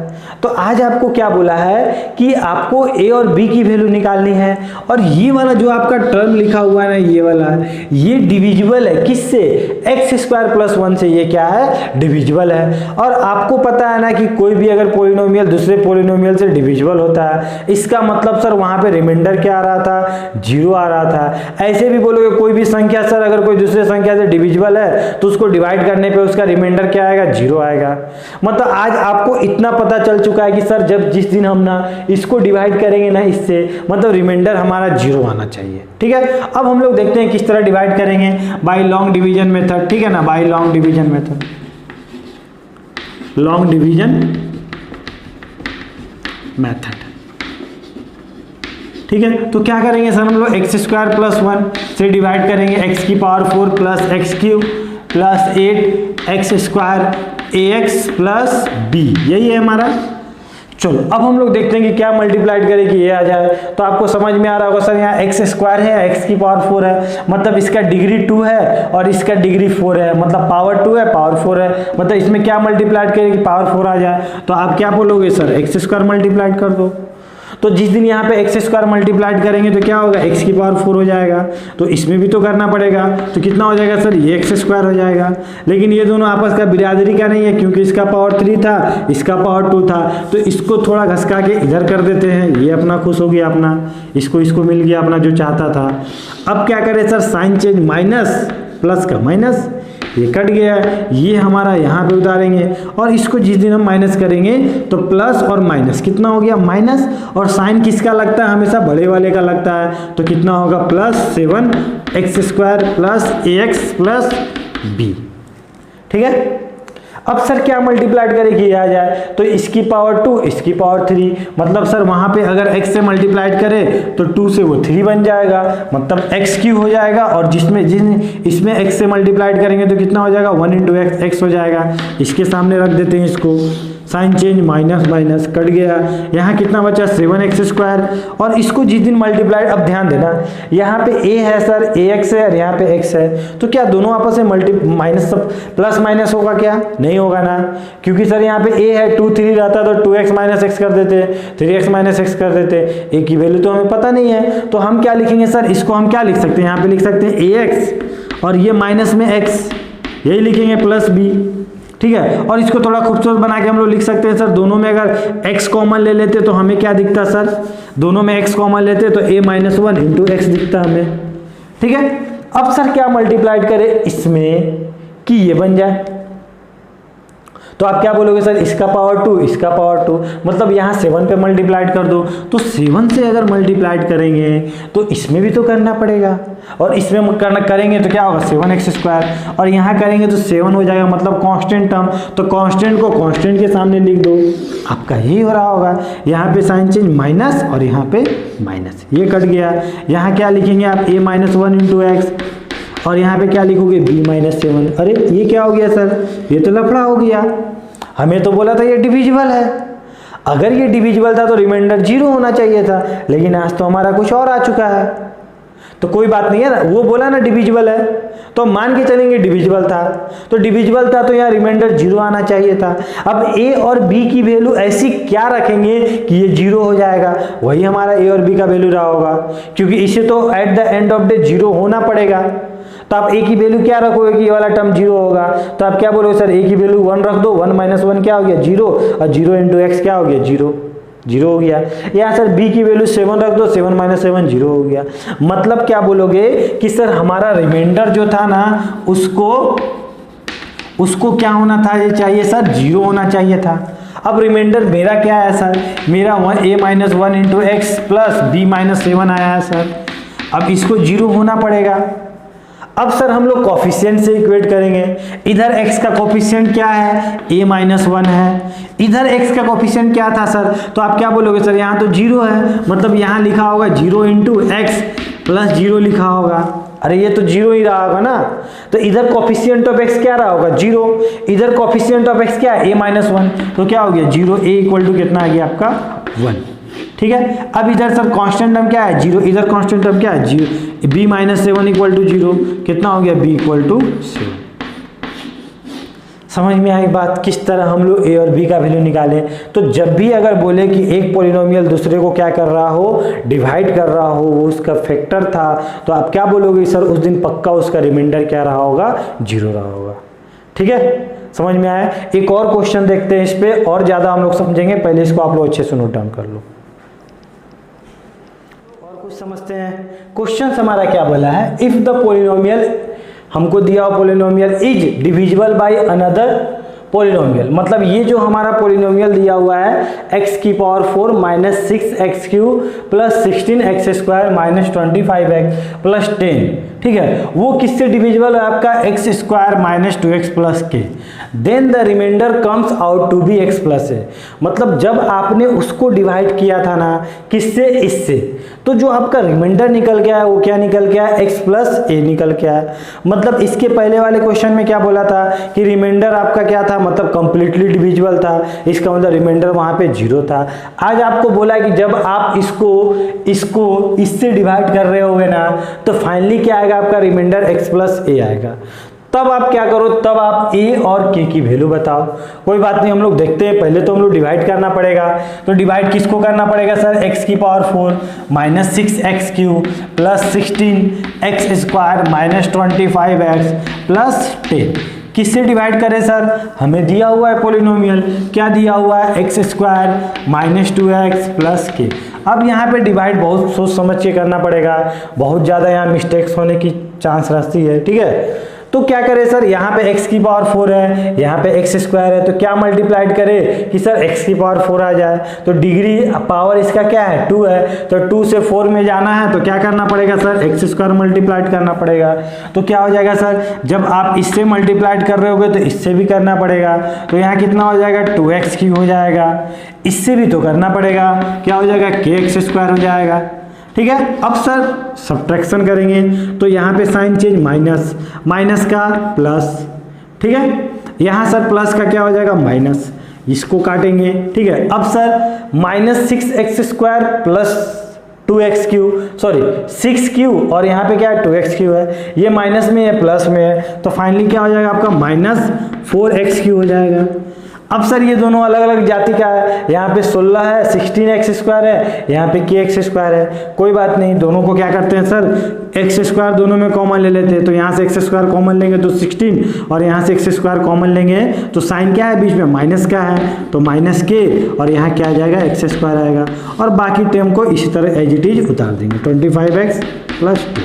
तो आज आपको क्या बोला है कि आपको a और b की वैल्यू निकालनी है, और ये वाला जो आपका टर्म लिखा हुआ है ना, ये वाला, ये डिविजिबल है किससे? एक्स स्क्वायर प्लस 1 से ये क्या है? डिविजिबल है। और आपको पता है ना कि कोई भी अगर पोलिनोमियल दूसरे पोलिनोमियल से डिविजिबल होता है, इसका मतलब सर वहां पे रिमाइंडर क्या आ रहा था? 0 आ रहा था। ऐसे भी बोलोगे कोई भी संख्या सर अगर कोई दूसरे संख्या से डिविजिबल है तो उसको डिवाइड करने पे उसका रिमाइंडर क्या आएगा? 0 आएगा। मतलब आज आपको इतना पता चल चुका है कि सर जब जिस दिन हम ना इसको डिवाइड करेंगे ना इससे, मतलब रिमाइंडर हमारा 0 आना चाहिए। ठीक है, अब हम लोग देखते हैं किस तरह डिवाइड करेंगे, बाय लॉन्ग डिवीजन मेथड। ठीक है ना, by long division method, long division method. ठीक है, तो क्या करेंगे सर हम लोग? एक्स स्क्वायर प्लस 1 से डिवाइड करेंगे एक्स की power 4 plus x cube plus 8 x square ax plus b, यही है हमारा। चलो अब हम लोग देखते हैं कि क्या मल्टीप्लाइड करें कि ये आ जाए। तो आपको समझ में आ रहा होगा सर यहाँ एक्स स्क्वायर है, एक्स की पावर 4 है, मतलब इसका डिग्री 2 है और इसका डिग्री 4 है, मतलब पावर 2 है पावर 4 है, मतलब इसमें क्या मल्टीप्लाइड करें कि पावर 4 आ जाए। तो आप क्या बोलोगे सर? एक्स स्क्वायर मल्टीप्लाइड कर दो। तो जिस दिन यहाँ पे एक्स स्क्वायर मल्टीप्लाइड करेंगे तो क्या होगा? एक्स की पावर 4 हो जाएगा। तो इसमें भी तो करना पड़ेगा, तो कितना हो जाएगा सर? ये एक्स स्क्वायर हो जाएगा। लेकिन ये दोनों आपस का बिरादरी का नहीं है, क्योंकि इसका पावर 3 था, इसका पावर 2 था, तो इसको थोड़ा घसका के इधर कर देते हैं। ये अपना खुश हो गया, अपना इसको मिल गया अपना जो चाहता था। अब क्या करें sir? Sign change, minus plus का माइनस, ये कट गया, ये हमारा यहाँ पे उतारेंगे, और इसको जिस दिन हम माइनस करेंगे तो प्लस और माइनस कितना हो गया? माइनस। और साइन किसका लगता है? हमेशा बड़े वाले का लगता है, तो कितना होगा? Plus 7 x square plus ax plus b। ठीक है, अब सर क्या मल्टीप्लाइड करें कि आ जाए? तो इसकी पावर 2 इसकी पावर 3, मतलब सर वहां पे अगर x से मल्टीप्लाइड करें तो 2 से वो 3 बन जाएगा, मतलब x क्यूब हो जाएगा। और इसमें x से मल्टीप्लाइड करेंगे तो कितना हो जाएगा? 1 इंटू x हो जाएगा। इसके सामने रख देते हैं इसको, sign change, minus minus cut गया, यहाँ कितना बचा? 7 एक्स स्क्वायर। और इसको जिस दिन मल्टीप्लाइड, अब ध्यान देना, यहाँ पे a है सर, ax है और यहाँ पे x है, तो क्या दोनों आपस में माइनस सब प्लस माइनस होगा क्या? नहीं होगा ना, क्योंकि सर यहाँ पे a है, 2 3 रहता तो 2x माइनस एक्स कर देते, 3x माइनस एक्स कर देते। a की वैल्यू तो हमें पता नहीं है, तो हम क्या लिखेंगे सर? इसको हम क्या लिख सकते हैं? यहाँ पे लिख सकते हैं ax और ये माइनस में x, यही लिखेंगे प्लस b। ठीक है, और इसको थोड़ा खूबसूरत बना के हम लोग लिख सकते हैं सर, दोनों में अगर x कॉमन ले लेते तो हमें क्या दिखता सर? दोनों में x कॉमन लेते तो a माइनस 1 इंटू एक्स दिखता हमें। ठीक है, अब सर क्या मल्टीप्लाइड करें इसमें कि ये बन जाए? तो आप क्या बोलोगे सर? इसका पावर 2 इसका पावर 2, मतलब यहाँ 7 पे मल्टीप्लाइड कर दो। तो 7 से अगर मल्टीप्लाइड करेंगे तो इसमें भी तो करना पड़ेगा, और इसमें करेंगे तो क्या होगा? 7 एक्स स्क्वायर, और यहाँ करेंगे तो 7 हो जाएगा, मतलब कांस्टेंट टर्म। तो कांस्टेंट को कांस्टेंट के सामने लिख दो, आपका यही हो रहा होगा। यहाँ पे साइन चेंज माइनस और यहाँ पे माइनस, ये कट गया। यहाँ क्या लिखेंगे आप? a माइनस 1 इंटू एक्स, और यहाँ पे क्या लिखोगे? b minus 7। अरे ये क्या हो गया सर? ये तो लफड़ा हो गया। हमें तो बोला था ये डिविजिबल है, अगर ये डिविजिबल था तो रिमाइंडर 0 होना चाहिए था, लेकिन आज तो हमारा कुछ और आ चुका है। तो कोई बात नहीं है ना, वो बोला ना डिविजिबल है तो मान के चलेंगे डिविजिबल था, तो डिविजिबल था तो यहाँ रिमाइंडर 0 आना चाहिए था। अब a और b की वैल्यू ऐसी क्या रखेंगे कि ये 0 हो जाएगा? वही हमारा a और b का वैल्यू रहा होगा, क्योंकि इसे तो at the end of day 0 होना पड़ेगा। तो आप a की वैल्यू क्या रखोगे कि ये वाला टर्म 0 होगा? तो आप क्या बोलोगे सर? a की वैल्यू 1 रख दो, 1 माइनस 1 क्या हो गया? 0, और 0 इंटू एक्स क्या हो गया? 0। जीरो हो गया। यहाँ सर b की वैल्यू 7 रख दो, 7 माइनस 7 जीरो हो गया। मतलब क्या बोलोगे कि सर हमारा रिमाइंडर जो था ना उसको क्या होना था, ये चाहिए सर जीरो होना चाहिए था। अब रिमाइंडर मेरा क्या है सर, मेरा a minus 1 into x plus b minus 7 आया है सर। अब इसको जीरो होना पड़ेगा। अब सर हम लोग कोफिशिएंट से इक्वेट करेंगे। इधर x का कोफिशिएंट क्या है, a माइनस 1 है, इधर x का कोफिशिएंट क्या था सर, तो आप क्या बोलोगे सर यहाँ तो जीरो है, मतलब यहाँ लिखा होगा zero into x plus zero लिखा होगा। अरे ये तो जीरो ही रहा होगा ना, तो इधर कोफिशिएंट ऑफ x क्या रहा होगा, जीरो, इधर कोफिशिएंट ऑफ x क्या है, a माइनस 1, तो क्या हो गया जीरो, a इक्वल टू कितना आ गया आपका 1। ठीक है, अब इधर सर कांस्टेंट टर्म क्या है, जीरो, इधर कांस्टेंट टर्म क्या है, zero, b minus 7 equal to zero, कितना हो गया b इक्वल टू 7। समझ में आई बात, किस तरह हम लोग a और b का वैल्यू निकालें। तो जब भी अगर बोले कि एक पॉलिनोमियल दूसरे को क्या कर रहा हो, डिवाइड कर रहा हो, वो उसका फैक्टर था, तो आप क्या बोलोगे सर उस दिन पक्का उसका रिमाइंडर क्या रहा होगा, जीरो रहा होगा। ठीक है, समझ में आया। एक और क्वेश्चन देखते हैं, इस पे और ज्यादा हम लोग समझेंगे, पहले इसको आप लोग अच्छे से नोट डाउन कर लो और कुछ समझते हैं। क्वेश्चन हमारा क्या बोला है, इफ द पॉलिनोमियल, हमको दिया हुआ polynomial is divisible by another polynomial, मतलब ये जो हमारा पॉलिनोमियल दिया हुआ है x की power 4 minus 6x cube plus 16x square minus 25x plus 10, ठीक है, वो किससे डिविजिबल है आपका x square minus 2x plus K, then the remainder comes out to be x plus A. मतलब जब आपने उसको डिवाइड किया था ना किससे, इससे, तो जो आपका रिमाइंडर निकल के आया वो क्या निकल के आया, x प्लस ए निकल के आया। मतलब इसके पहले वाले क्वेश्चन में क्या बोला था कि रिमाइंडर आपका क्या था, मतलब कंप्लीटली डिविजिबल था, इसका मतलब रिमाइंडर वहां पे जीरो था। आज आपको बोला कि जब आप इसको इससे डिवाइड कर रहे होगे ना, तो फाइनली क्या आएगा आपका रिमाइंडर x प्लस ए आएगा। तब आप क्या करो, तब आप a और k की वैल्यू बताओ। कोई बात नहीं, हम लोग देखते हैं, पहले तो हम लोग डिवाइड करना पड़ेगा। तो डिवाइड किसको करना पड़ेगा सर, x की power 4 minus 6x cube plus 16x square minus 25x plus 10, किससे डिवाइड करें सर, हमें दिया हुआ है पॉलिनोमियल, क्या दिया हुआ है, x square minus 2x plus के। अब यहाँ पे डिवाइड बहुत सोच समझ के करना पड़ेगा, बहुत ज़्यादा यहाँ मिस्टेक्स होने की चांस रहती है। ठीक है, तो क्या करें सर, यहाँ पे x की पावर 4 है, यहाँ पे x स्क्वायर है, तो क्या मल्टीप्लाइड करें कि सर x की पावर 4 आ जाए। तो डिग्री पावर इसका क्या है, 2 है, तो 2 से 4 में जाना है, तो क्या करना पड़ेगा सर, x स्क्वायर मल्टीप्लाइड करना पड़ेगा। तो क्या हो जाएगा सर, जब आप इससे मल्टीप्लाइड कर रहे होगे तो इससे भी करना पड़ेगा, तो यहाँ कितना हो जाएगा, 2x क्यूब हो जाएगा, इससे भी तो करना पड़ेगा, क्या हो जाएगा, kx स्क्वायर हो जाएगा। ठीक है, अब सर सब्ट्रैक्शन करेंगे, तो यहाँ पे साइन चेंज, माइनस, माइनस का प्लस, ठीक है, यहाँ सर प्लस का क्या हो जाएगा, माइनस, इसको काटेंगे। ठीक है, अब sir minus 6x square plus 2x cube, sorry 6 cube, और यहाँ पे क्या है 2x क्यूब है, ये माइनस में है प्लस में है, तो फाइनली क्या हो जाएगा आपका माइनस 4x क्यूब हो जाएगा। अब सर ये दोनों अलग अलग जाति का है, यहाँ पे 16 है, 16x स्क्वायर है, यहाँ पे kx स्क्वायर है। कोई बात नहीं, दोनों को क्या करते हैं सर, x स्क्वायर दोनों में कॉमन ले लेते हैं, तो यहाँ से x स्क्वायर कॉमन लेंगे तो 16, और यहाँ से x स्क्वायर कॉमन लेंगे तो साइन क्या है बीच में, माइनस का है, तो माइनस के, और यहाँ क्या आ जाएगा, x स्क्वायर आएगा, और बाकी टर्म को इसी तरह एज इट इज उतार देंगे, 25x प्लस 2।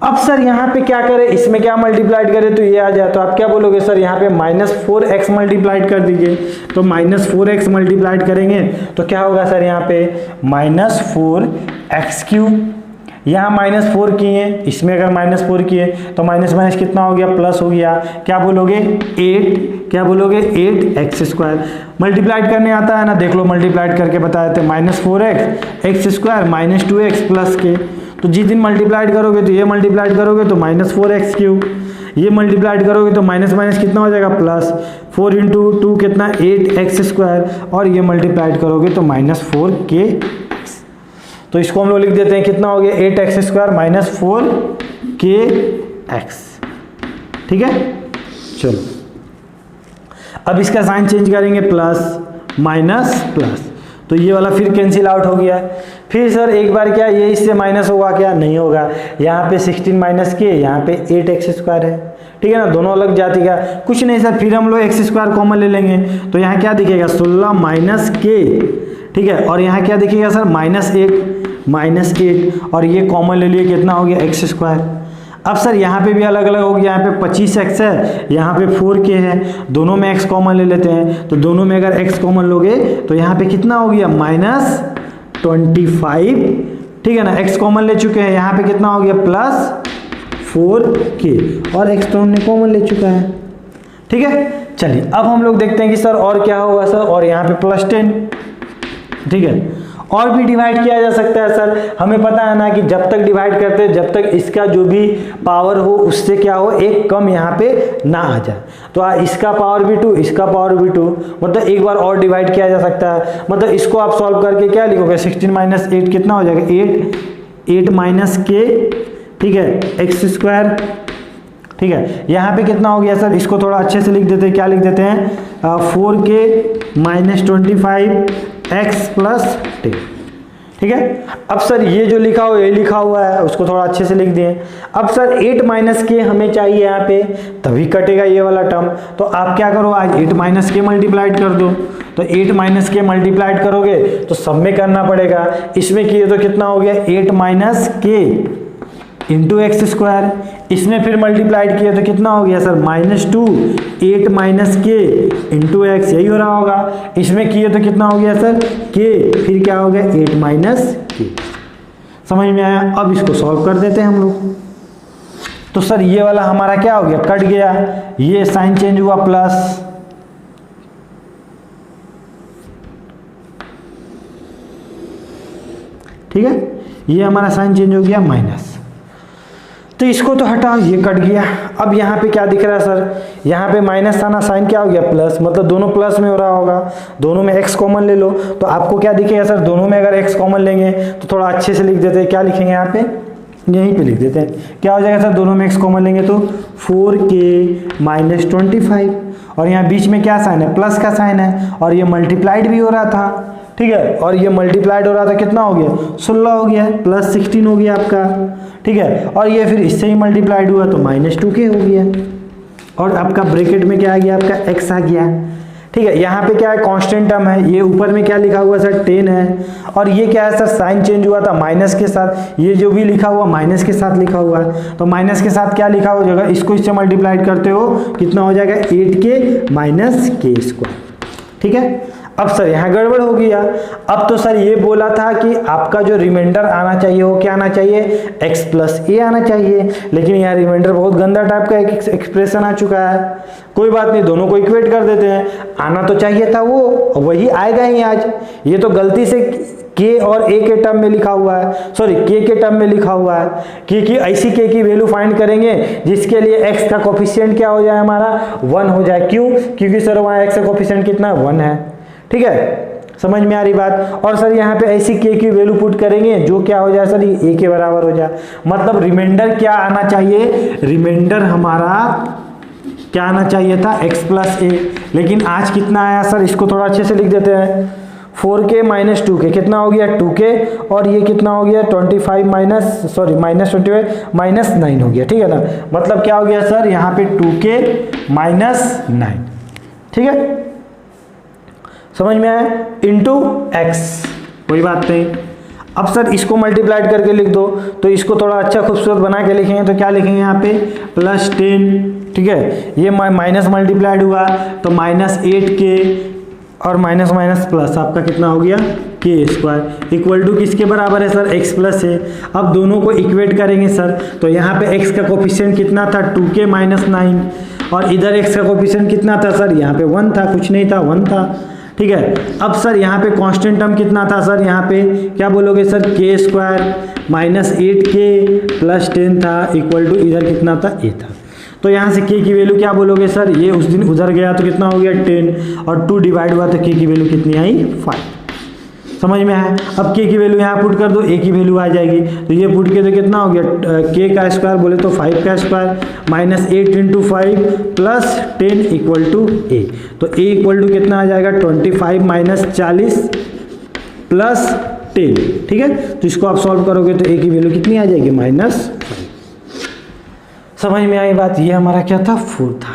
अब सर यहाँ पे क्या करें, इसमें क्या मल्टीप्लाइड करें तो ये आ जाए, तो आप क्या बोलोगे सर, यहाँ पे माइनस 4x मल्टीप्लाइड कर दीजिए, तो माइनस 4x मल्टीप्लाइड करेंगे तो क्या होगा सर, यहाँ पे माइनस 4x क्यूब, यहाँ माइनस 4 किए, इसमें अगर माइनस 4 किए तो माइनस माइनस कितना हो गया, प्लस हो गया, क्या बोलोगे 8, क्या बोलोगे 8x स्क्वायर। मल्टीप्लाइड करने आता है ना, देख लो मल्टीप्लाइड करके बता देते, minus 4x x square minus 2x plus के, तो जिस दिन मल्टीप्लाइड करोगे तो ये मल्टीप्लाइड करोगे तो माइनस 4x क्यूब, ये मल्टीप्लाइड करोगे तो माइनस माइनस कितना हो जाएगा, प्लस 4 इंटू 2 कितना 8x स्क्वायर, और ये मल्टीप्लाइड करोगे तो माइनस 4kx। तो इसको हम लोग लिख देते हैं, कितना हो गया 8x स्क्वायर माइनस 4kx। ठीक है, चलो अब इसका साइन चेंज करेंगे, प्लस माइनस प्लस, तो ये वाला फिर कैंसिल आउट हो गया। फिर सर एक बार क्या ये इससे माइनस होगा, क्या नहीं होगा, यहाँ पे 16 माइनस के, यहाँ पे 8x स्क्वायर है, ठीक है ना, दोनों अलग जाति का, कुछ नहीं सर, फिर हम लोग x स्क्वायर कॉमन ले लेंगे, तो यहाँ क्या दिखेगा 16 माइनस के, ठीक है। और यहाँ क्या देखिएगा सर, -8 और ये कॉमन ले लिए, कितना हो गया x²। अब सर यहाँ पे भी अलग अलग हो गया, यहाँ पे 25x है, यहाँ पे 4k है, दोनों में x कॉमन ले लेते हैं। तो दोनों में अगर x कॉमन लोगे तो यहाँ पे कितना हो गया -25, ठीक है ना, x कॉमन ले चुके हैं, यहाँ पे कितना हो गया +4k और x तो हमने कॉमन ले चुका है, ठीक है। चलिए अब हम लोग देखते हैं कि सर और क्या होगा सर, और यहाँ पे +10, ठीक है। और भी डिवाइड किया जा सकता है सर, हमें पता है ना कि जब तक डिवाइड करते हैं जब तक इसका जो भी पावर हो उससे क्या हो, एक कम यहाँ पे ना आ जाए। तो इसका पावर भी 2, इसका पावर भी 2, मतलब एक बार और डिवाइड किया जा सकता है। मतलब इसको आप सॉल्व करके क्या लिखोगे, 16 - 8 कितना हो जाएगा 8 - k, ठीक है, x², ठीक है। यहाँ पे कितना हो गया सर, इसको थोड़ा अच्छे से लिख देते हैं, क्या लिख देते हैं 4k - 25 x + 10, ठीक है। अब सर ये जो लिखा हुआ, ये लिखा हुआ है उसको थोड़ा अच्छे से लिख दिए। अब सर 8 - k हमें चाहिए यहाँ पे, तभी कटेगा ये वाला टर्म। तो आप क्या करो, आज 8 - k मल्टीप्लाइड कर दो। तो 8 - k मल्टीप्लाइड करोगे तो सब में करना पड़ेगा, इसमें किए तो कितना हो गया 8 - k इंटू x², इसमें फिर मल्टीप्लाइड किया तो कितना हो गया सर -2 8 - k इंटू x, यही हो रहा होगा। इसमें किए तो कितना हो गया सर k, फिर क्या हो गया 8 - k। समझ में आया। अब इसको सॉल्व कर देते हैं हम लोग। तो सर ये वाला हमारा क्या हो गया, कट गया, ये साइन चेंज हुआ प्लस, ठीक है, ये हमारा साइन चेंज हो गया माइनस। तो इसको तो हटाओ, ये कट गया। अब यहाँ पे क्या दिख रहा है सर, यहाँ पे माइनस था ना, साइन क्या हो गया प्लस, मतलब दोनों प्लस में हो रहा होगा। दोनों में x कॉमन ले लो तो आपको क्या दिखेगा सर, दोनों में अगर x कॉमन लेंगे तो थोड़ा अच्छे से लिख देते हैं। क्या लिखेंगे यहाँ पे, यहीं पे लिख देते हैं, क्या हो जाएगा सर, दोनों में x कॉमन लेंगे तो 4k - 25, और यहाँ बीच में क्या साइन है, प्लस का साइन है, और ये मल्टीप्लाइड भी हो रहा था, ठीक है, और ये मल्टीप्लाइड हो रहा था, कितना हो गया 16 हो गया, +16 हो गया आपका, ठीक है। और ये फिर इससे ही मल्टीप्लाइड हुआ तो -2k हो गया, और आपका ब्रैकेट में क्या आ गया, आपका x आ गया, ठीक है। यहाँ पे क्या है, कांस्टेंट टर्म है, ये ऊपर में क्या लिखा हुआ सर 10 है, और ये क्या है सर, साइन चेंज हुआ था माइनस के साथ, ये जो भी लिखा हुआ माइनस के साथ लिखा हुआ है, तो माइनस के साथ क्या लिखा हो जाएगा, इसको इससे मल्टीप्लाइड करते हो कितना हो जाएगा 8k - k², ठीक है। अब सर यहाँ गड़बड़ हो गया। अब तो सर ये बोला था कि आपका जो रिमाइंडर आना चाहिए वो क्या आना चाहिए, x + a आना चाहिए, लेकिन यहाँ रिमाइंडर बहुत गंदा टाइप का एक एक्सप्रेशन आ चुका है। कोई बात नहीं, दोनों को इक्वेट कर देते हैं, आना तो चाहिए था वो, वही आएगा ही आज। ये तो गलती से k और a के टर्म में लिखा हुआ है, सॉरी k के टर्म में लिखा हुआ है, क्योंकि ऐसी k की वैल्यू फाइंड करेंगे जिसके लिए x का कोफिशिएंट क्या हो जाए, हमारा 1 हो जाए। क्यों, क्योंकि सर वहाँ x का कोफिशिएंट कितना है 1 है, ठीक है, समझ में आ रही बात। और सर यहाँ पे ऐसी k की वैल्यू पुट करेंगे जो क्या हो जाए सर, ये a के बराबर हो जाए। मतलब रिमाइंडर क्या आना चाहिए, रिमाइंडर हमारा क्या आना चाहिए था x + a, लेकिन आज कितना आया सर, इसको थोड़ा अच्छे से लिख देते हैं, 4k - 2k कितना हो गया 2k, और ये कितना हो गया 25 - 25 - 9 हो गया, ठीक है ना। मतलब क्या हो गया सर, यहाँ पे 2k - 9, ठीक है, समझ में आया, इंटू x, कोई बात नहीं। अब सर इसको मल्टीप्लाइड करके लिख दो, तो इसको थोड़ा अच्छा खूबसूरत बना के लिखेंगे तो क्या लिखेंगे यहाँ पे +10, ठीक है, ये माइनस मल्टीप्लाइड हुआ तो -8k, और माइनस माइनस प्लस आपका कितना हो गया k² इक्वल टू किसके बराबर है सर, x + a। अब दोनों को इक्वेट करेंगे सर, तो यहाँ पे x का कोफिशिएंट कितना था 2k - 9, और इधर x का कोफिशिएंट कितना था सर, यहाँ पे 1 था, कुछ नहीं था 1 था, ठीक है। अब सर यहाँ पे कांस्टेंट टर्म कितना था सर, यहाँ पे क्या बोलोगे सर k² - 8k + 10 था, इक्वल टू इधर कितना था a था। तो यहाँ से k की वैल्यू क्या बोलोगे सर, ये उस दिन उधर गया तो कितना हो गया 10, और 2 डिवाइड हुआ तो k की वैल्यू कितनी आई 5। समझ में है। अब k की वैल्यू यहाँ पुट कर दो, a की वैल्यू आ जाएगी, तो ये पुट के तो कितना हो गया k का स्क्वायर बोले तो 5 का स्क्वायर -8 × 5 + 10 इक्वल टू a। तो a इक्वल टू कितना आ जाएगा 25 - 40 + 10, ठीक है। तो इसको आप सॉल्व करोगे तो a की वैल्यू कितनी आ जाएगी -5। समझ में आई बात, ये हमारा क्या था 4 था।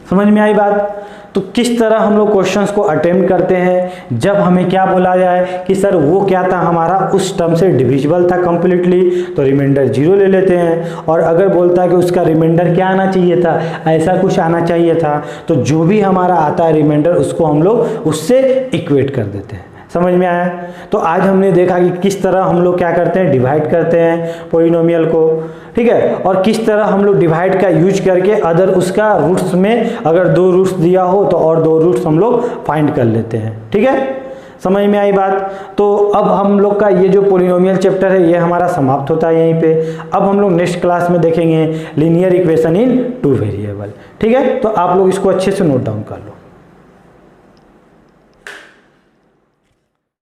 समझ में आई बात। तो किस तरह हम लोग क्वेश्चंस को अटेम्प्ट करते हैं जब हमें क्या बोला जाए कि सर वो क्या था, हमारा उस टर्म से डिविजिबल था कंप्लीटली, तो रिमाइंडर 0 ले लेते हैं। और अगर बोलता है कि उसका रिमाइंडर क्या आना चाहिए था, ऐसा कुछ आना चाहिए था, तो जो भी हमारा आता है रिमाइंडर उसको हम लोग उससे इक्वेट कर देते हैं। समझ में आया? तो आज हमने देखा कि किस तरह हम लोग क्या करते हैं, डिवाइड करते हैं पॉलिनोमियल को, ठीक है, और किस तरह हम लोग डिवाइड का यूज करके अदर उसका रूट्स में अगर 2 रूट्स दिया हो तो और 2 रूट्स हम लोग फाइंड कर लेते हैं। ठीक है, समझ में आई बात? तो अब हम लोग का ये जो पॉलिनोमियल चैप्टर है ये हमारा समाप्त होता है यहीं पे। अब हम लोग नेक्स्ट क्लास में देखेंगे लीनियर इक्वेशन इन 2 वेरिएबल। ठीक है, तो आप लोग इसको अच्छे से नोट डाउन कर लो।